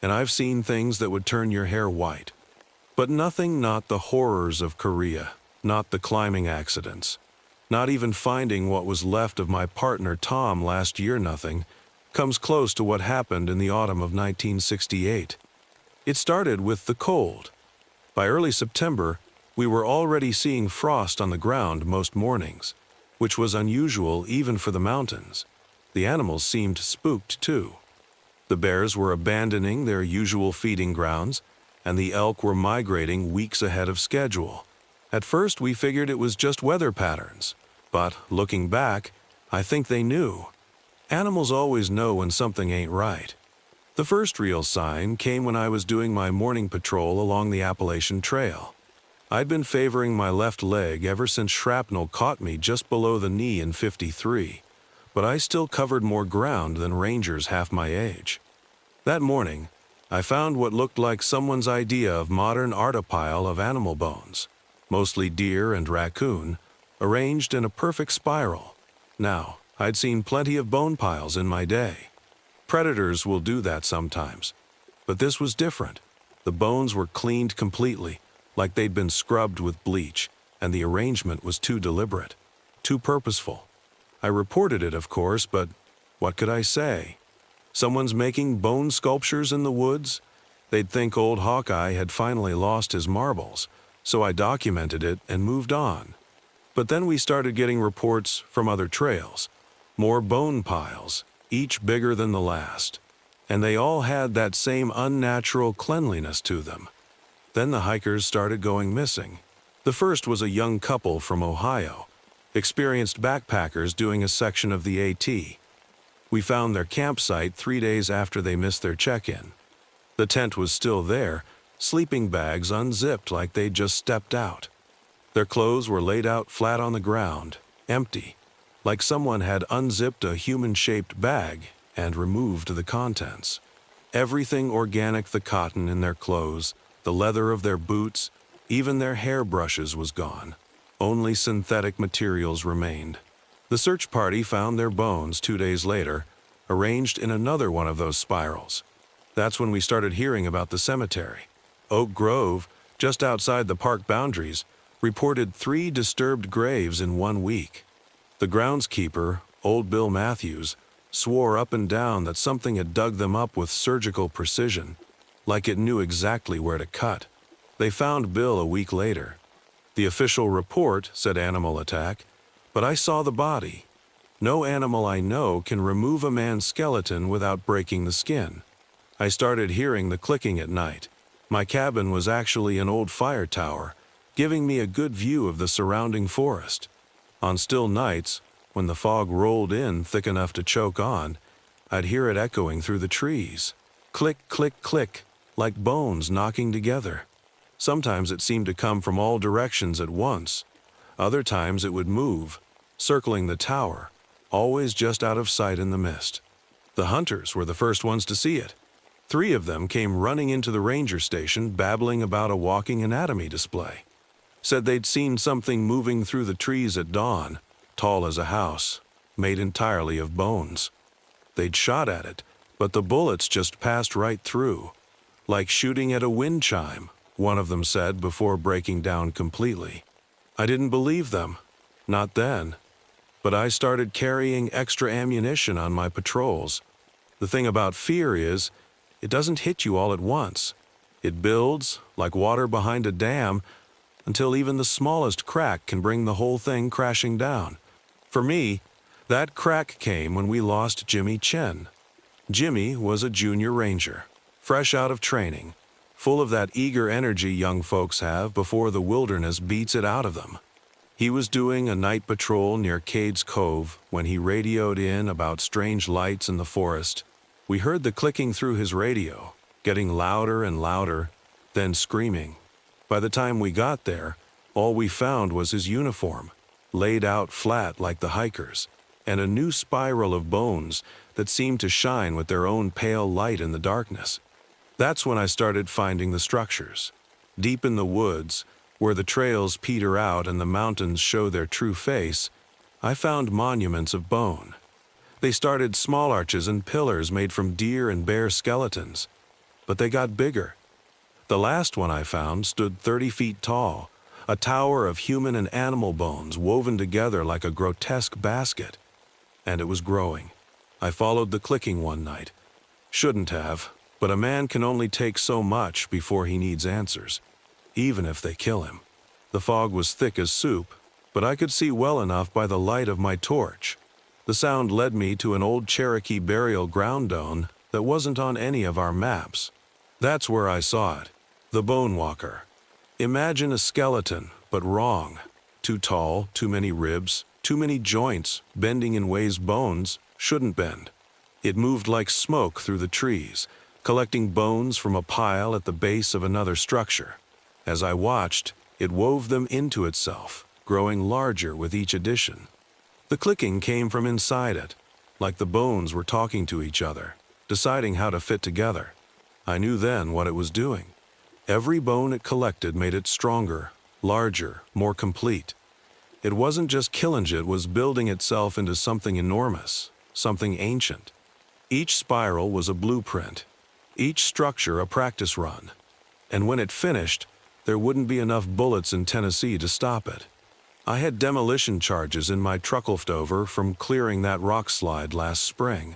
and I've seen things that would turn your hair white. But nothing, not the horrors of Korea, not the climbing accidents, not even finding what was left of my partner Tom last year, nothing, comes close to what happened in the autumn of 1968. It started with the cold. By early September, we were already seeing frost on the ground most mornings. which was unusual even for the mountains. The animals seemed spooked too. The bears were abandoning their usual feeding grounds, and the elk were migrating weeks ahead of schedule. At first we figured it was just weather patterns, but looking back, I think they knew. Animals always know when something ain't right. The first real sign came when I was doing my morning patrol along the Appalachian Trail. I'd been favoring my left leg ever since shrapnel caught me just below the knee in '53, but I still covered more ground than rangers half my age. That morning, I found what looked like someone's idea of modern artopile of animal bones, mostly deer and raccoon, arranged in a perfect spiral. Now, I'd seen plenty of bone piles in my day. Predators will do that sometimes, but this was different. The bones were cleaned completely, like they'd been scrubbed with bleach, and the arrangement was too deliberate, too purposeful. I reported it, of course, but what could I say? Someone's making bone sculptures in the woods? They'd think old Hawkeye had finally lost his marbles, so I documented it and moved on. But then we started getting reports from other trails. More bone piles, each bigger than the last. And they all had that same unnatural cleanliness to them. Then the hikers started going missing. The first was a young couple from Ohio, experienced backpackers doing a section of the AT. We found their campsite 3 days after they missed their check-in. The tent was still there, sleeping bags unzipped like they'd just stepped out. Their clothes were laid out flat on the ground, empty, like someone had unzipped a human-shaped bag and removed the contents. Everything organic, the cotton in their clothes, the leather of their boots, even their hairbrushes was gone. Only synthetic materials remained. The search party found their bones 2 days later, arranged in another one of those spirals. That's when we started hearing about the cemetery. Oak Grove, just outside the park boundaries, reported 3 disturbed graves in 1 week. The groundskeeper, old Bill Matthews, swore up and down that something had dug them up with surgical precision, like it knew exactly where to cut. They found Bill a week later. The official report said animal attack, but I saw the body. No animal I know can remove a man's skeleton without breaking the skin. I started hearing the clicking at night. My cabin was actually an old fire tower, giving me a good view of the surrounding forest. On still nights, when the fog rolled in thick enough to choke on, I'd hear it echoing through the trees. Click, click, click, like bones knocking together. Sometimes it seemed to come from all directions at once. Other times it would move, circling the tower, always just out of sight in the mist. The hunters were the first ones to see it. 3 of them came running into the ranger station babbling about a walking anatomy display. Said they'd seen something moving through the trees at dawn, tall as a house, made entirely of bones. They'd shot at it, but the bullets just passed right through. Like shooting at a wind chime, one of them said before breaking down completely. I didn't believe them. Not then. But I started carrying extra ammunition on my patrols. The thing about fear is, it doesn't hit you all at once. It builds, like water behind a dam, until even the smallest crack can bring the whole thing crashing down. For me, that crack came when we lost Jimmy Chen. Jimmy was a junior ranger, fresh out of training, full of that eager energy young folks have before the wilderness beats it out of them. He was doing a night patrol near Cades Cove when he radioed in about strange lights in the forest. We heard the clicking through his radio, getting louder and louder, then screaming. By the time we got there, all we found was his uniform, laid out flat like the hikers, and a new spiral of bones that seemed to shine with their own pale light in the darkness. That's when I started finding the structures. Deep in the woods, where the trails peter out and the mountains show their true face, I found monuments of bone. They started small arches and pillars made from deer and bear skeletons, but they got bigger. The last one I found stood 30 feet tall, a tower of human and animal bones woven together like a grotesque basket. And it was growing. I followed the clicking one night. Shouldn't have, but a man can only take so much before he needs answers, even if they kill him. The fog was thick as soup, but I could see well enough by the light of my torch. The sound led me to an old Cherokee burial ground dome that wasn't on any of our maps. That's where I saw it, the Bone Walker. Imagine a skeleton, but wrong. Too tall, too many ribs, too many joints, bending in ways bones shouldn't bend. It moved like smoke through the trees, collecting bones from a pile at the base of another structure. As I watched, it wove them into itself, growing larger with each addition. The clicking came from inside it, like the bones were talking to each other, deciding how to fit together. I knew then what it was doing. Every bone it collected made it stronger, larger, more complete. It wasn't just killing it, was building itself into something enormous, something ancient. Each spiral was a blueprint, each structure a practice run. And when it finished, there wouldn't be enough bullets in Tennessee to stop it. I had demolition charges in my truck left over from clearing that rock slide last spring.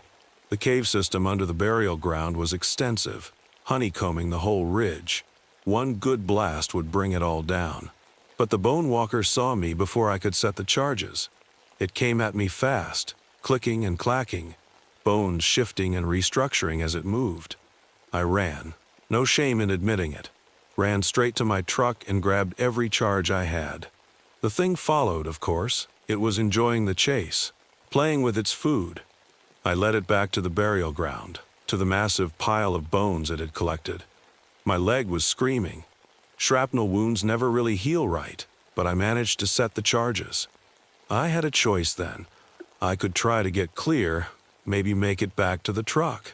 The cave system under the burial ground was extensive, honeycombing the whole ridge. One good blast would bring it all down. But the Bone Walker saw me before I could set the charges. It came at me fast, clicking and clacking, bones shifting and restructuring as it moved. I ran, no shame in admitting it, ran straight to my truck and grabbed every charge I had. The thing followed, of course. It was enjoying the chase, playing with its food. I led it back to the burial ground, to the massive pile of bones it had collected. My leg was screaming. Shrapnel wounds never really heal right, but I managed to set the charges. I had a choice then. I could try to get clear, maybe make it back to the truck.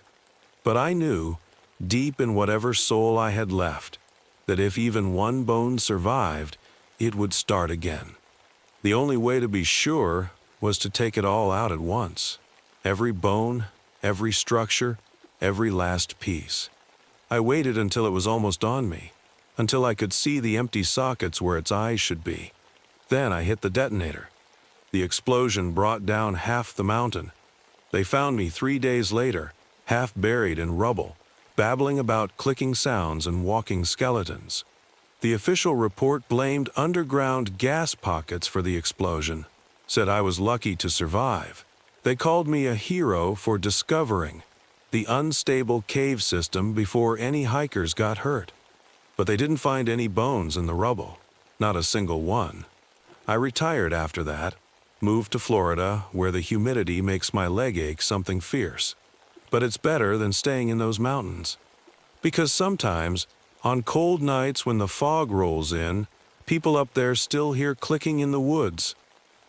But I knew, deep in whatever soul I had left, that if even one bone survived, it would start again. The only way to be sure was to take it all out at once. Every bone, every structure, every last piece. I waited until it was almost on me, until I could see the empty sockets where its eyes should be. Then I hit the detonator. The explosion brought down half the mountain. They found me 3 days later, half buried in rubble, babbling about clicking sounds and walking skeletons. The official report blamed underground gas pockets for the explosion, said I was lucky to survive. They called me a hero for discovering the unstable cave system before any hikers got hurt. But they didn't find any bones in the rubble, not a single one. I retired after that, moved to Florida, where the humidity makes my leg ache something fierce. But it's better than staying in those mountains. Because sometimes, on cold nights when the fog rolls in, people up there still hear clicking in the woods.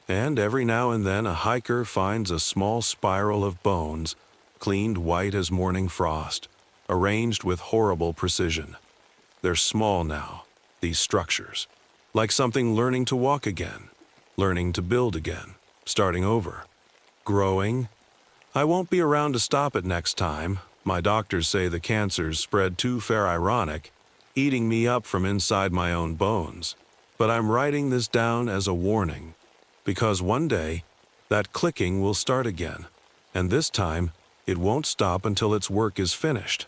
And every now and then a hiker finds a small spiral of bones, cleaned white as morning frost, arranged with horrible precision. They're small now, these structures, like something learning to walk again, learning to build again, starting over, growing. I won't be around to stop it next time. My doctors say the cancer's spread too far ironic, eating me up from inside my own bones. But I'm writing this down as a warning, because one day, that clicking will start again, and this time, it won't stop until its work is finished.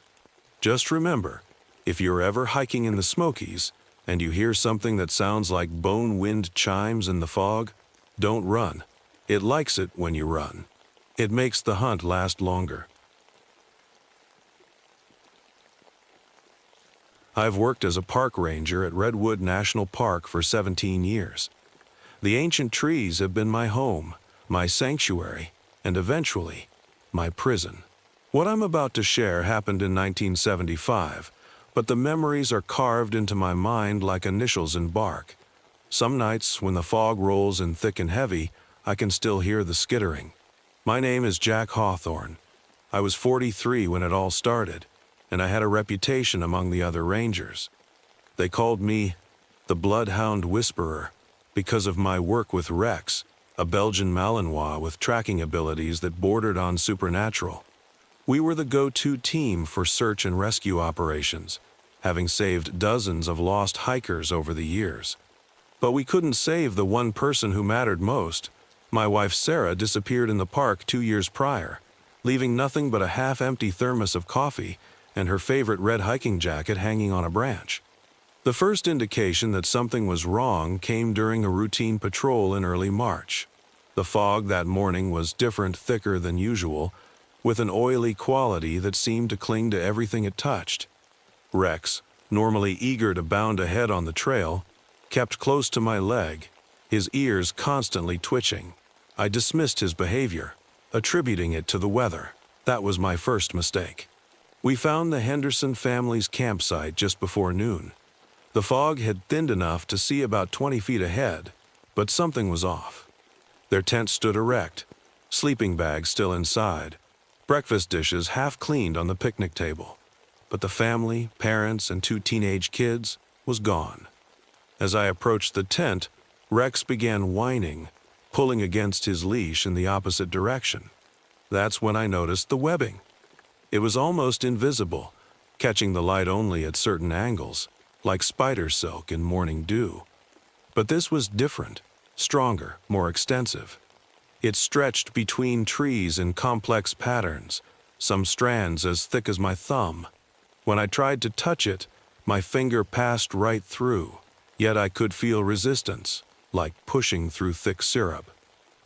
Just remember, if you're ever hiking in the Smokies, and you hear something that sounds like bone wind chimes in the fog, don't run. It likes it when you run. It makes the hunt last longer. I've worked as a park ranger at Redwood National Park for 17 years. The ancient trees have been my home, my sanctuary, and eventually, my prison. What I'm about to share happened in 1975, but the memories are carved into my mind like initials in bark. Some nights, when the fog rolls in thick and heavy, I can still hear the skittering. My name is Jack Hawthorne. I was 43 when it all started, and I had a reputation among the other rangers. They called me the Bloodhound Whisperer because of my work with Rex, a Belgian Malinois with tracking abilities that bordered on supernatural. We were the go-to team for search and rescue operations, having saved dozens of lost hikers over the years. But we couldn't save the one person who mattered most. My wife Sarah disappeared in the park 2 years prior, leaving nothing but a half-empty thermos of coffee and her favorite red hiking jacket hanging on a branch. The first indication that something was wrong came during a routine patrol in early March. The fog that morning was different, thicker than usual, with an oily quality that seemed to cling to everything it touched. Rex, normally eager to bound ahead on the trail, kept close to my leg, his ears constantly twitching. I dismissed his behavior, attributing it to the weather. That was my first mistake. We found the Henderson family's campsite just before noon. The fog had thinned enough to see about 20 feet ahead, but something was off. Their tent stood erect, sleeping bags still inside, breakfast dishes half cleaned on the picnic table. But the family, parents, and 2 teenage kids was gone. As I approached the tent, Rex began whining, pulling against his leash in the opposite direction. That's when I noticed the webbing. It was almost invisible, catching the light only at certain angles, like spider silk in morning dew. But this was different, stronger, more extensive. It stretched between trees in complex patterns, some strands as thick as my thumb. When I tried to touch it, my finger passed right through, yet I could feel resistance, like pushing through thick syrup.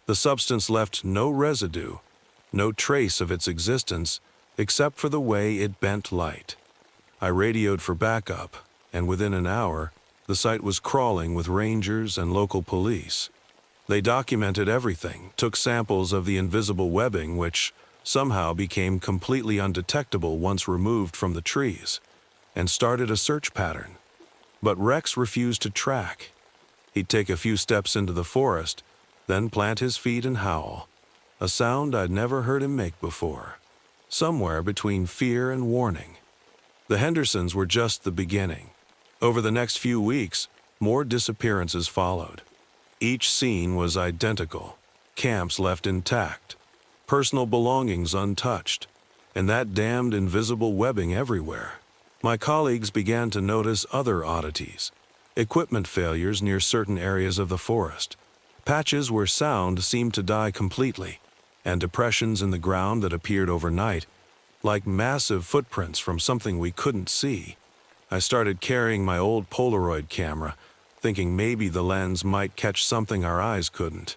The substance left no residue, no trace of its existence, except for the way it bent light. I radioed for backup, and within an hour, the site was crawling with rangers and local police. They documented everything, took samples of the invisible webbing, which somehow became completely undetectable once removed from the trees, and started a search pattern. But Rex refused to track. He'd take a few steps into the forest, then plant his feet and howl, a sound I'd never heard him make before, somewhere between fear and warning. The Hendersons were just the beginning. Over the next few weeks, more disappearances followed. Each scene was identical, camps left intact, personal belongings untouched, and that damned invisible webbing everywhere. My colleagues began to notice other oddities, equipment failures near certain areas of the forest, patches where sound seemed to die completely, and depressions in the ground that appeared overnight, like massive footprints from something we couldn't see. I started carrying my old Polaroid camera, thinking maybe the lens might catch something our eyes couldn't.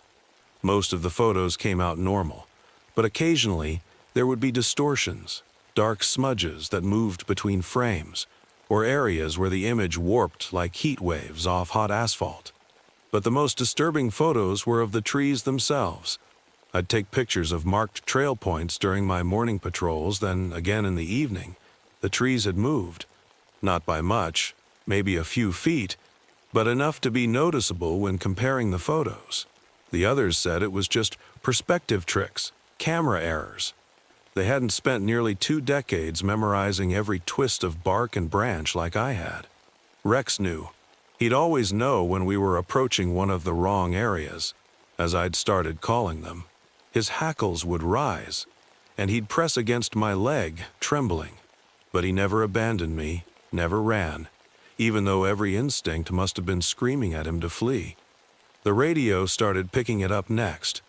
Most of the photos came out normal, but occasionally there would be distortions, dark smudges that moved between frames, or areas where the image warped like heat waves off hot asphalt. But the most disturbing photos were of the trees themselves. I'd take pictures of marked trail points during my morning patrols, then again in the evening. The trees had moved, not by much, maybe a few feet, but enough to be noticeable when comparing the photos. The others said it was just perspective tricks, camera errors. They hadn't spent nearly 2 decades memorizing every twist of bark and branch like I had. Rex knew. He'd always know when we were approaching one of the wrong areas, as I'd started calling them. His hackles would rise, and he'd press against my leg, trembling. But he never abandoned me, never ran, even though every instinct must have been screaming at him to flee. The radio started picking it up next.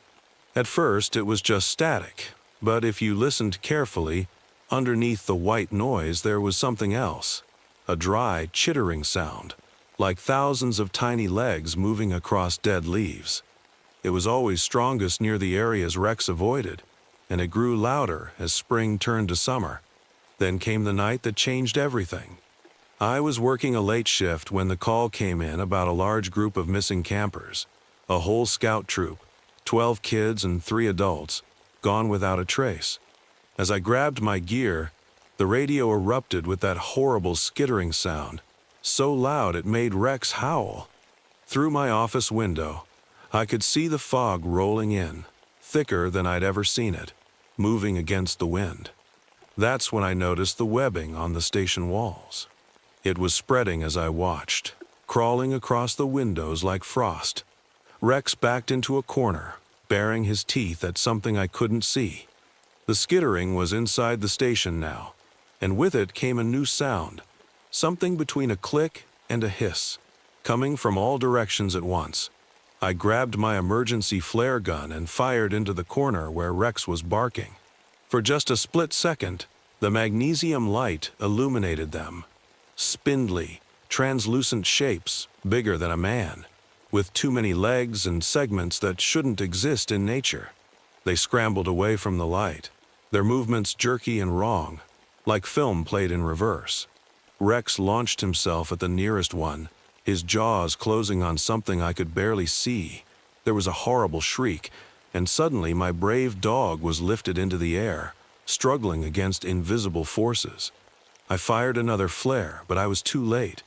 At first, it was just static, but if you listened carefully, underneath the white noise there was something else, a dry, chittering sound, like thousands of tiny legs moving across dead leaves. It was always strongest near the areas Rex avoided, and it grew louder as spring turned to summer. Then came the night that changed everything. I was working a late shift when the call came in about a large group of missing campers, a whole scout troop, 12 kids and 3 adults, gone without a trace. As I grabbed my gear, the radio erupted with that horrible skittering sound, so loud it made Rex howl. Through my office window, I could see the fog rolling in, thicker than I'd ever seen it, moving against the wind. That's when I noticed the webbing on the station walls. It was spreading as I watched, crawling across the windows like frost. Rex backed into a corner, baring his teeth at something I couldn't see. The skittering was inside the station now, and with it came a new sound, something between a click and a hiss, coming from all directions at once. I grabbed my emergency flare gun and fired into the corner where Rex was barking. For just a split second, the magnesium light illuminated them. Spindly, translucent shapes, bigger than a man, with too many legs and segments that shouldn't exist in nature. They scrambled away from the light, their movements jerky and wrong, like film played in reverse. Rex launched himself at the nearest one, his jaws closing on something I could barely see. There was a horrible shriek, and suddenly my brave dog was lifted into the air, struggling against invisible forces. I fired another flare, but I was too late.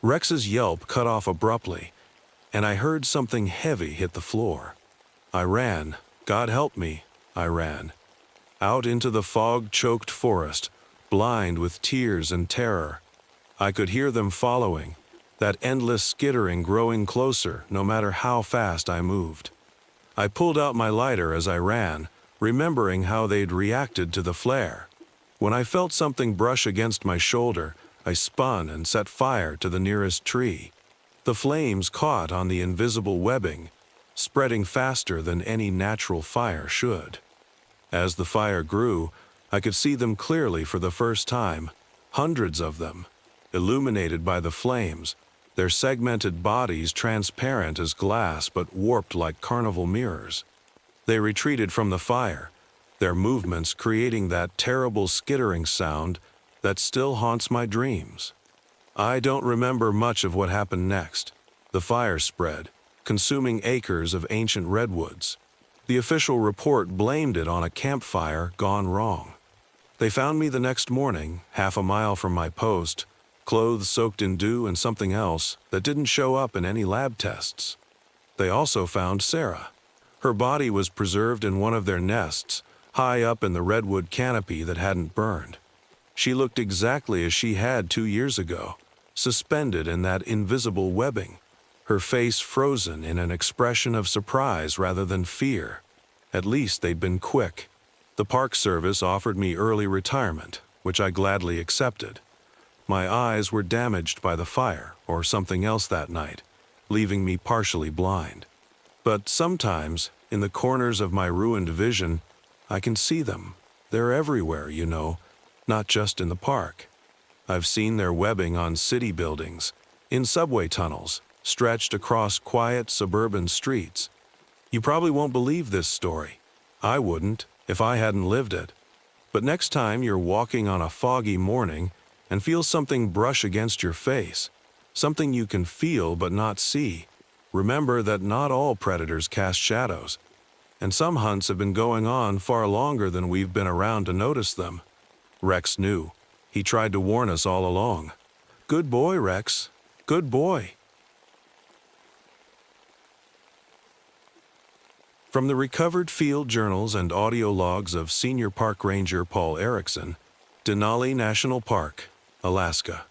Rex's yelp cut off abruptly, and I heard something heavy hit the floor. I ran. God help me, I ran. Out into the fog-choked forest, blind with tears and terror. I could hear them following, that endless skittering growing closer no matter how fast I moved. I pulled out my lighter as I ran, remembering how they'd reacted to the flare. When I felt something brush against my shoulder, I spun and set fire to the nearest tree. The flames caught on the invisible webbing, spreading faster than any natural fire should. As the fire grew, I could see them clearly for the first time, hundreds of them, illuminated by the flames, their segmented bodies transparent as glass but warped like carnival mirrors. They retreated from the fire, their movements creating that terrible skittering sound that still haunts my dreams. I don't remember much of what happened next. The fire spread, consuming acres of ancient redwoods. The official report blamed it on a campfire gone wrong. They found me the next morning, half a mile from my post, clothes soaked in dew and something else that didn't show up in any lab tests. They also found Sarah. Her body was preserved in one of their nests, high up in the redwood canopy that hadn't burned. She looked exactly as she had 2 years ago, suspended in that invisible webbing, her face frozen in an expression of surprise rather than fear. At least they'd been quick. The Park Service offered me early retirement, which I gladly accepted. My eyes were damaged by the fire or something else that night, leaving me partially blind. But sometimes, in the corners of my ruined vision, I can see them. They're everywhere, you know, not just in the park. I've seen their webbing on city buildings, in subway tunnels, stretched across quiet suburban streets. You probably won't believe this story. I wouldn't if I hadn't lived it. But next time you're walking on a foggy morning and feel something brush against your face, something you can feel but not see, remember that not all predators cast shadows, and some hunts have been going on far longer than we've been around to notice them. Rex knew. He tried to warn us all along. Good boy, Rex. Good boy. From the recovered field journals and audio logs of Senior Park Ranger Paul Erickson, Denali National Park, Alaska.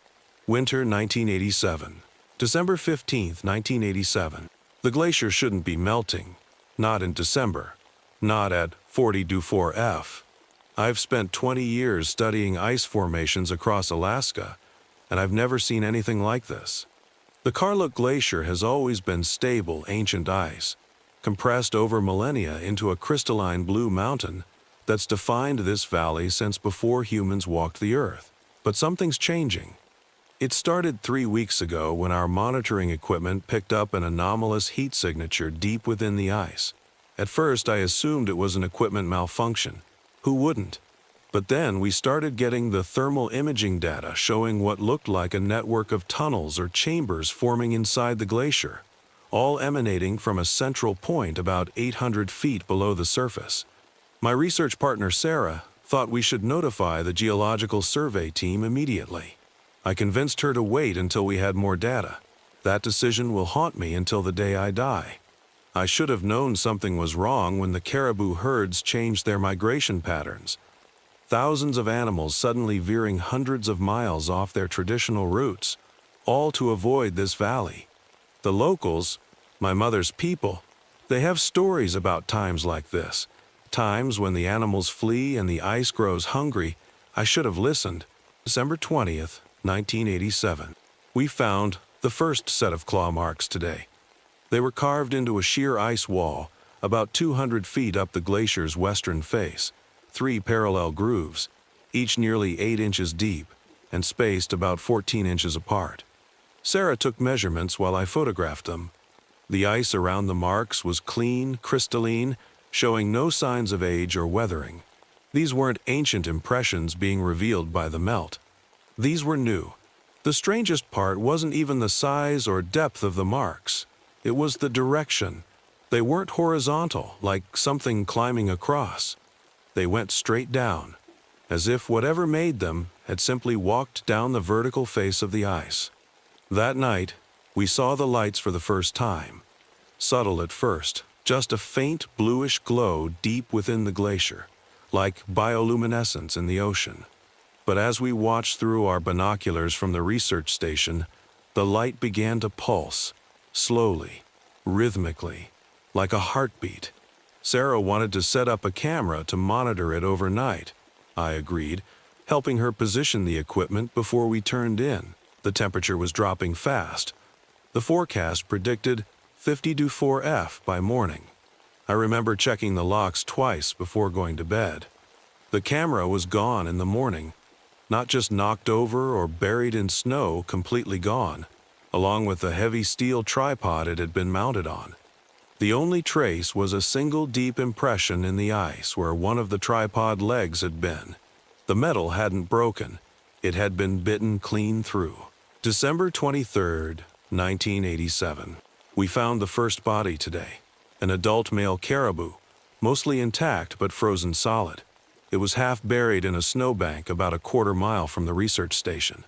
Winter 1987. December 15, 1987. The glacier shouldn't be melting. Not in December. Not at 40 Dufour F. I've spent 20 years studying ice formations across Alaska, and I've never seen anything like this. The Karluk Glacier has always been stable, ancient ice, compressed over millennia into a crystalline blue mountain that's defined this valley since before humans walked the earth. But something's changing. It started 3 weeks ago when our monitoring equipment picked up an anomalous heat signature deep within the ice. At first, I assumed it was an equipment malfunction. Who wouldn't? But then we started getting the thermal imaging data showing what looked like a network of tunnels or chambers forming inside the glacier, all emanating from a central point about 800 feet below the surface. My research partner, Sarah, thought we should notify the Geological Survey team immediately. I convinced her to wait until we had more data. That decision will haunt me until the day I die. I should have known something was wrong when the caribou herds changed their migration patterns. Thousands of animals suddenly veering hundreds of miles off their traditional routes, all to avoid this valley. The locals, my mother's people, they have stories about times like this. Times when the animals flee and the ice grows hungry. I should have listened. December 20th, 1987. We found the first set of claw marks today. They were carved into a sheer ice wall, about 200 feet up the glacier's western face, 3 parallel grooves, each nearly 8 inches deep, and spaced about 14 inches apart. Sarah took measurements while I photographed them. The ice around the marks was clean, crystalline, showing no signs of age or weathering. These weren't ancient impressions being revealed by the melt. These were new. The strangest part wasn't even the size or depth of the marks. It was the direction. They weren't horizontal, like something climbing across. They went straight down, as if whatever made them had simply walked down the vertical face of the ice. That night, we saw the lights for the first time. Subtle at first, just a faint bluish glow deep within the glacier, like bioluminescence in the ocean. But as we watched through our binoculars from the research station, the light began to pulse, slowly, rhythmically, like a heartbeat. Sarah wanted to set up a camera to monitor it overnight. I agreed, helping her position the equipment before we turned in. The temperature was dropping fast. The forecast predicted 50°F by morning. I remember checking the locks twice before going to bed. The camera was gone in the morning, not just knocked over or buried in snow, completely gone, along with the heavy steel tripod it had been mounted on. The only trace was a single deep impression in the ice where one of the tripod legs had been. The metal hadn't broken. It had been bitten clean through. December 23rd, 1987. We found the first body today, an adult male caribou, mostly intact but frozen solid. It was half buried in a snowbank about a quarter mile from the research station.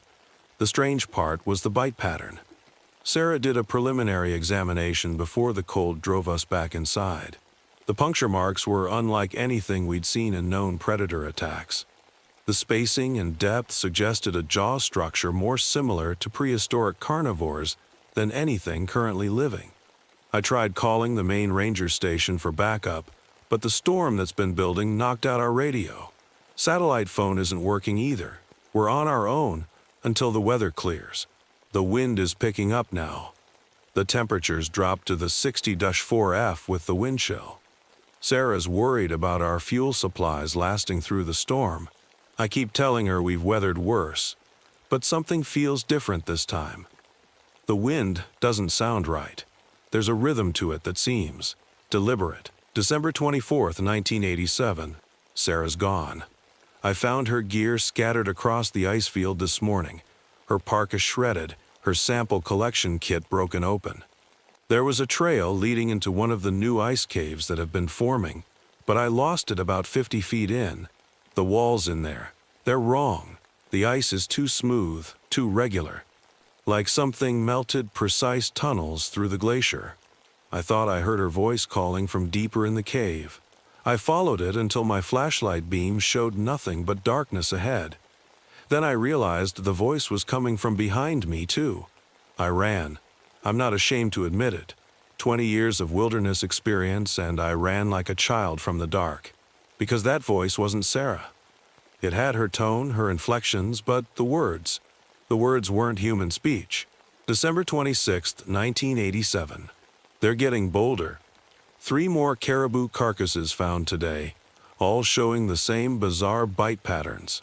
The strange part was the bite pattern. Sarah did a preliminary examination before the cold drove us back inside. The puncture marks were unlike anything we'd seen in known predator attacks. The spacing and depth suggested a jaw structure more similar to prehistoric carnivores than anything currently living. I tried calling the main ranger station for backup, but the storm that's been building knocked out our radio. Satellite phone isn't working either. We're on our own until the weather clears. The wind is picking up now. The temperatures dropped to the 60°F with the wind chill. Sarah's worried about our fuel supplies lasting through the storm. I keep telling her we've weathered worse, but something feels different this time. The wind doesn't sound right. There's a rhythm to it that seems deliberate. December 24th, 1987. Sarah's gone. I found her gear scattered across the ice field this morning, her parka shredded, her sample collection kit broken open. There was a trail leading into one of the new ice caves that have been forming, but I lost it about 50 feet in. The walls in there, they're wrong. The ice is too smooth, too regular. Like something melted precise tunnels through the glacier. I thought I heard her voice calling from deeper in the cave. I followed it until my flashlight beam showed nothing but darkness ahead. Then I realized the voice was coming from behind me, too. I ran. I'm not ashamed to admit it. 20 years of wilderness experience, and I ran like a child from the dark. Because that voice wasn't Sarah. It had her tone, her inflections, but the words weren't human speech. December 26th, 1987. They're getting bolder. 3 more caribou carcasses found today, all showing the same bizarre bite patterns.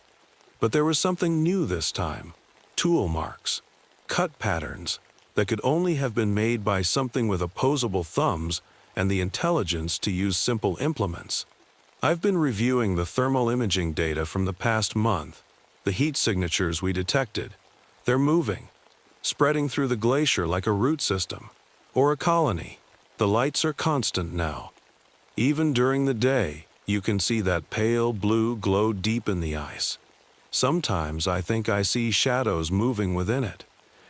But there was something new this time. Tool marks. Cut patterns that could only have been made by something with opposable thumbs and the intelligence to use simple implements. I've been reviewing the thermal imaging data from the past month, the heat signatures we detected. They're moving, spreading through the glacier like a root system, or a colony. The lights are constant now. Even during the day, you can see that pale blue glow deep in the ice. Sometimes I think I see shadows moving within it,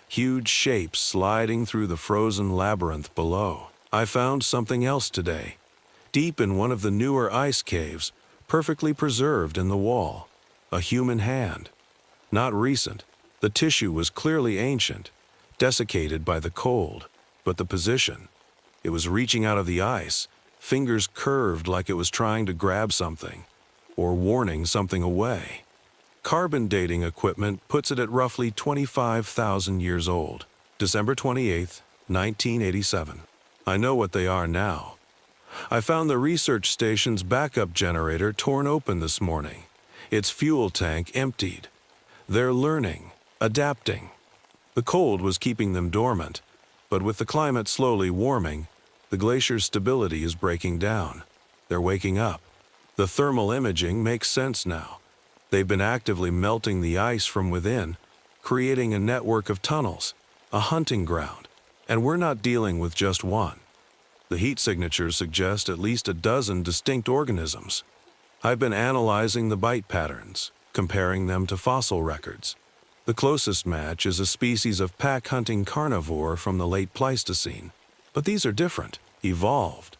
huge shapes sliding through the frozen labyrinth below. I found something else today, deep in one of the newer ice caves, perfectly preserved in the wall. A human hand. Not recent. The tissue was clearly ancient, desiccated by the cold, but the position. It was reaching out of the ice, fingers curved like it was trying to grab something, or warning something away. Carbon dating equipment puts it at roughly 25,000 years old. December 28th, 1987. I know what they are now. I found the research station's backup generator torn open this morning. Its fuel tank emptied. They're learning, adapting. The cold was keeping them dormant, but with the climate slowly warming, the glacier's stability is breaking down. They're waking up. The thermal imaging makes sense now. They've been actively melting the ice from within, creating a network of tunnels, a hunting ground, and we're not dealing with just one. The heat signatures suggest at least a dozen distinct organisms. I've been analyzing the bite patterns, comparing them to fossil records. The closest match is a species of pack-hunting carnivore from the late Pleistocene. But these are different, evolved.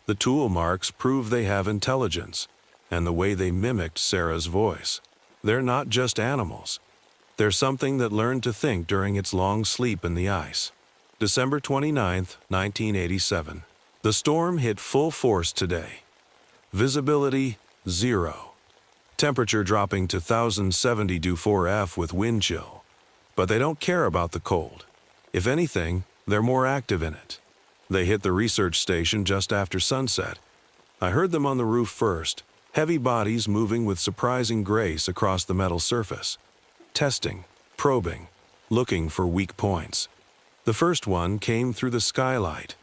The tool marks prove they have intelligence, and the way they mimicked Sarah's voice. They're not just animals. They're something that learned to think during its long sleep in the ice. December 29, 1987. The storm hit full force today. Visibility, 0. Temperature dropping to 1070 4F with wind chill. But they don't care about the cold. If anything, they're more active in it. They hit the research station just after sunset. I heard them on the roof first, heavy bodies moving with surprising grace across the metal surface. Testing, probing, looking for weak points. The first one came through the skylight.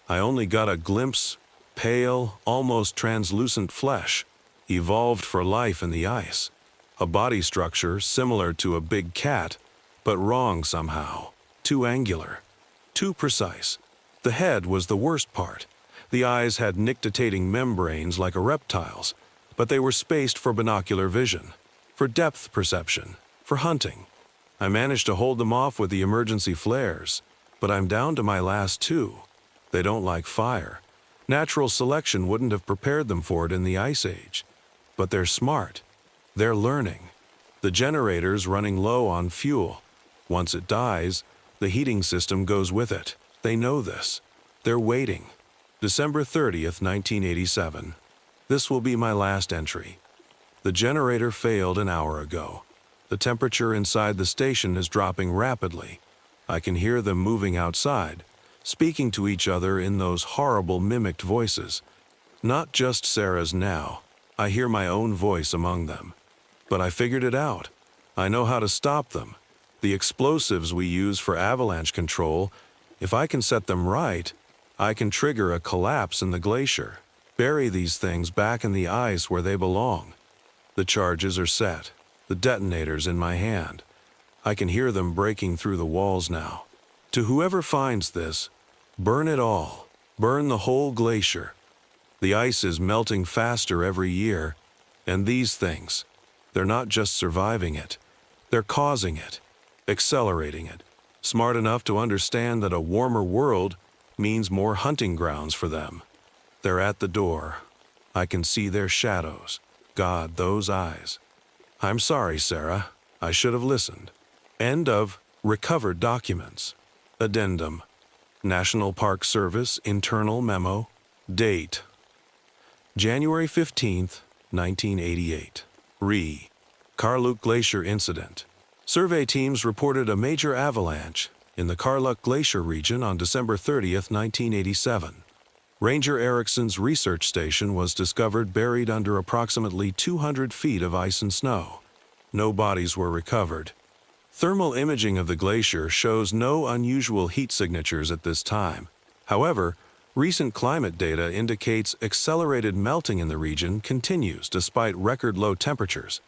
I only got a glimpse, pale, almost translucent flesh, evolved for life in the ice. A body structure similar to a big cat, but wrong somehow. Too angular, too precise. The head was the worst part. The eyes had nictitating membranes like a reptile's, but they were spaced for binocular vision, for depth perception, for hunting. I managed to hold them off with the emergency flares, but I'm down to my last two. They don't like fire. Natural selection wouldn't have prepared them for it in the Ice Age. But they're smart. They're learning. The generator's running low on fuel. Once it dies, the heating system goes with it. They know this. They're waiting. December 30th, 1987. This will be my last entry. The generator failed an hour ago. The temperature inside the station is dropping rapidly. I can hear them moving outside, speaking to each other in those horrible mimicked voices. Not just Sarah's now. I hear my own voice among them. But I figured it out. I know how to stop them. The explosives we use for avalanche control, if I can set them right, I can trigger a collapse in the glacier, bury these things back in the ice where they belong. The charges are set. The detonator's in my hand. I can hear them breaking through the walls now. To whoever finds this, burn it all. Burn the whole glacier. The ice is melting faster every year, and these things, they're not just surviving it. They're causing it, accelerating it, smart enough to understand that a warmer world means more hunting grounds for them. They're at the door. I can see their shadows. God, those eyes. I'm sorry, Sarah. I should have listened. End of Recovered Documents. Addendum. National Park Service Internal Memo. Date. January 15th, 1988. Karluk Glacier Incident. Survey teams reported a major avalanche in the Karluk Glacier region on December 30th, 1987. Ranger Ericsson's research station was discovered buried under approximately 200 feet of ice and snow. No bodies were recovered. Thermal imaging of the glacier shows no unusual heat signatures at this time. However, recent climate data indicates accelerated melting in the region continues despite record low temperatures.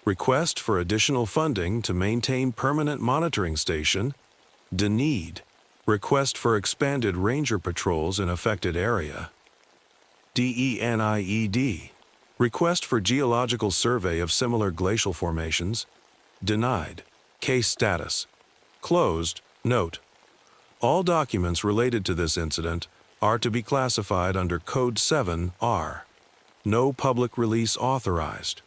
Request for additional funding to maintain permanent monitoring station denied. Request for expanded ranger patrols in affected area. DENIED. Request for geological survey of similar glacial formations. Denied. Case status. Closed. Note. All documents related to this incident are to be classified under Code 7R. No public release authorized.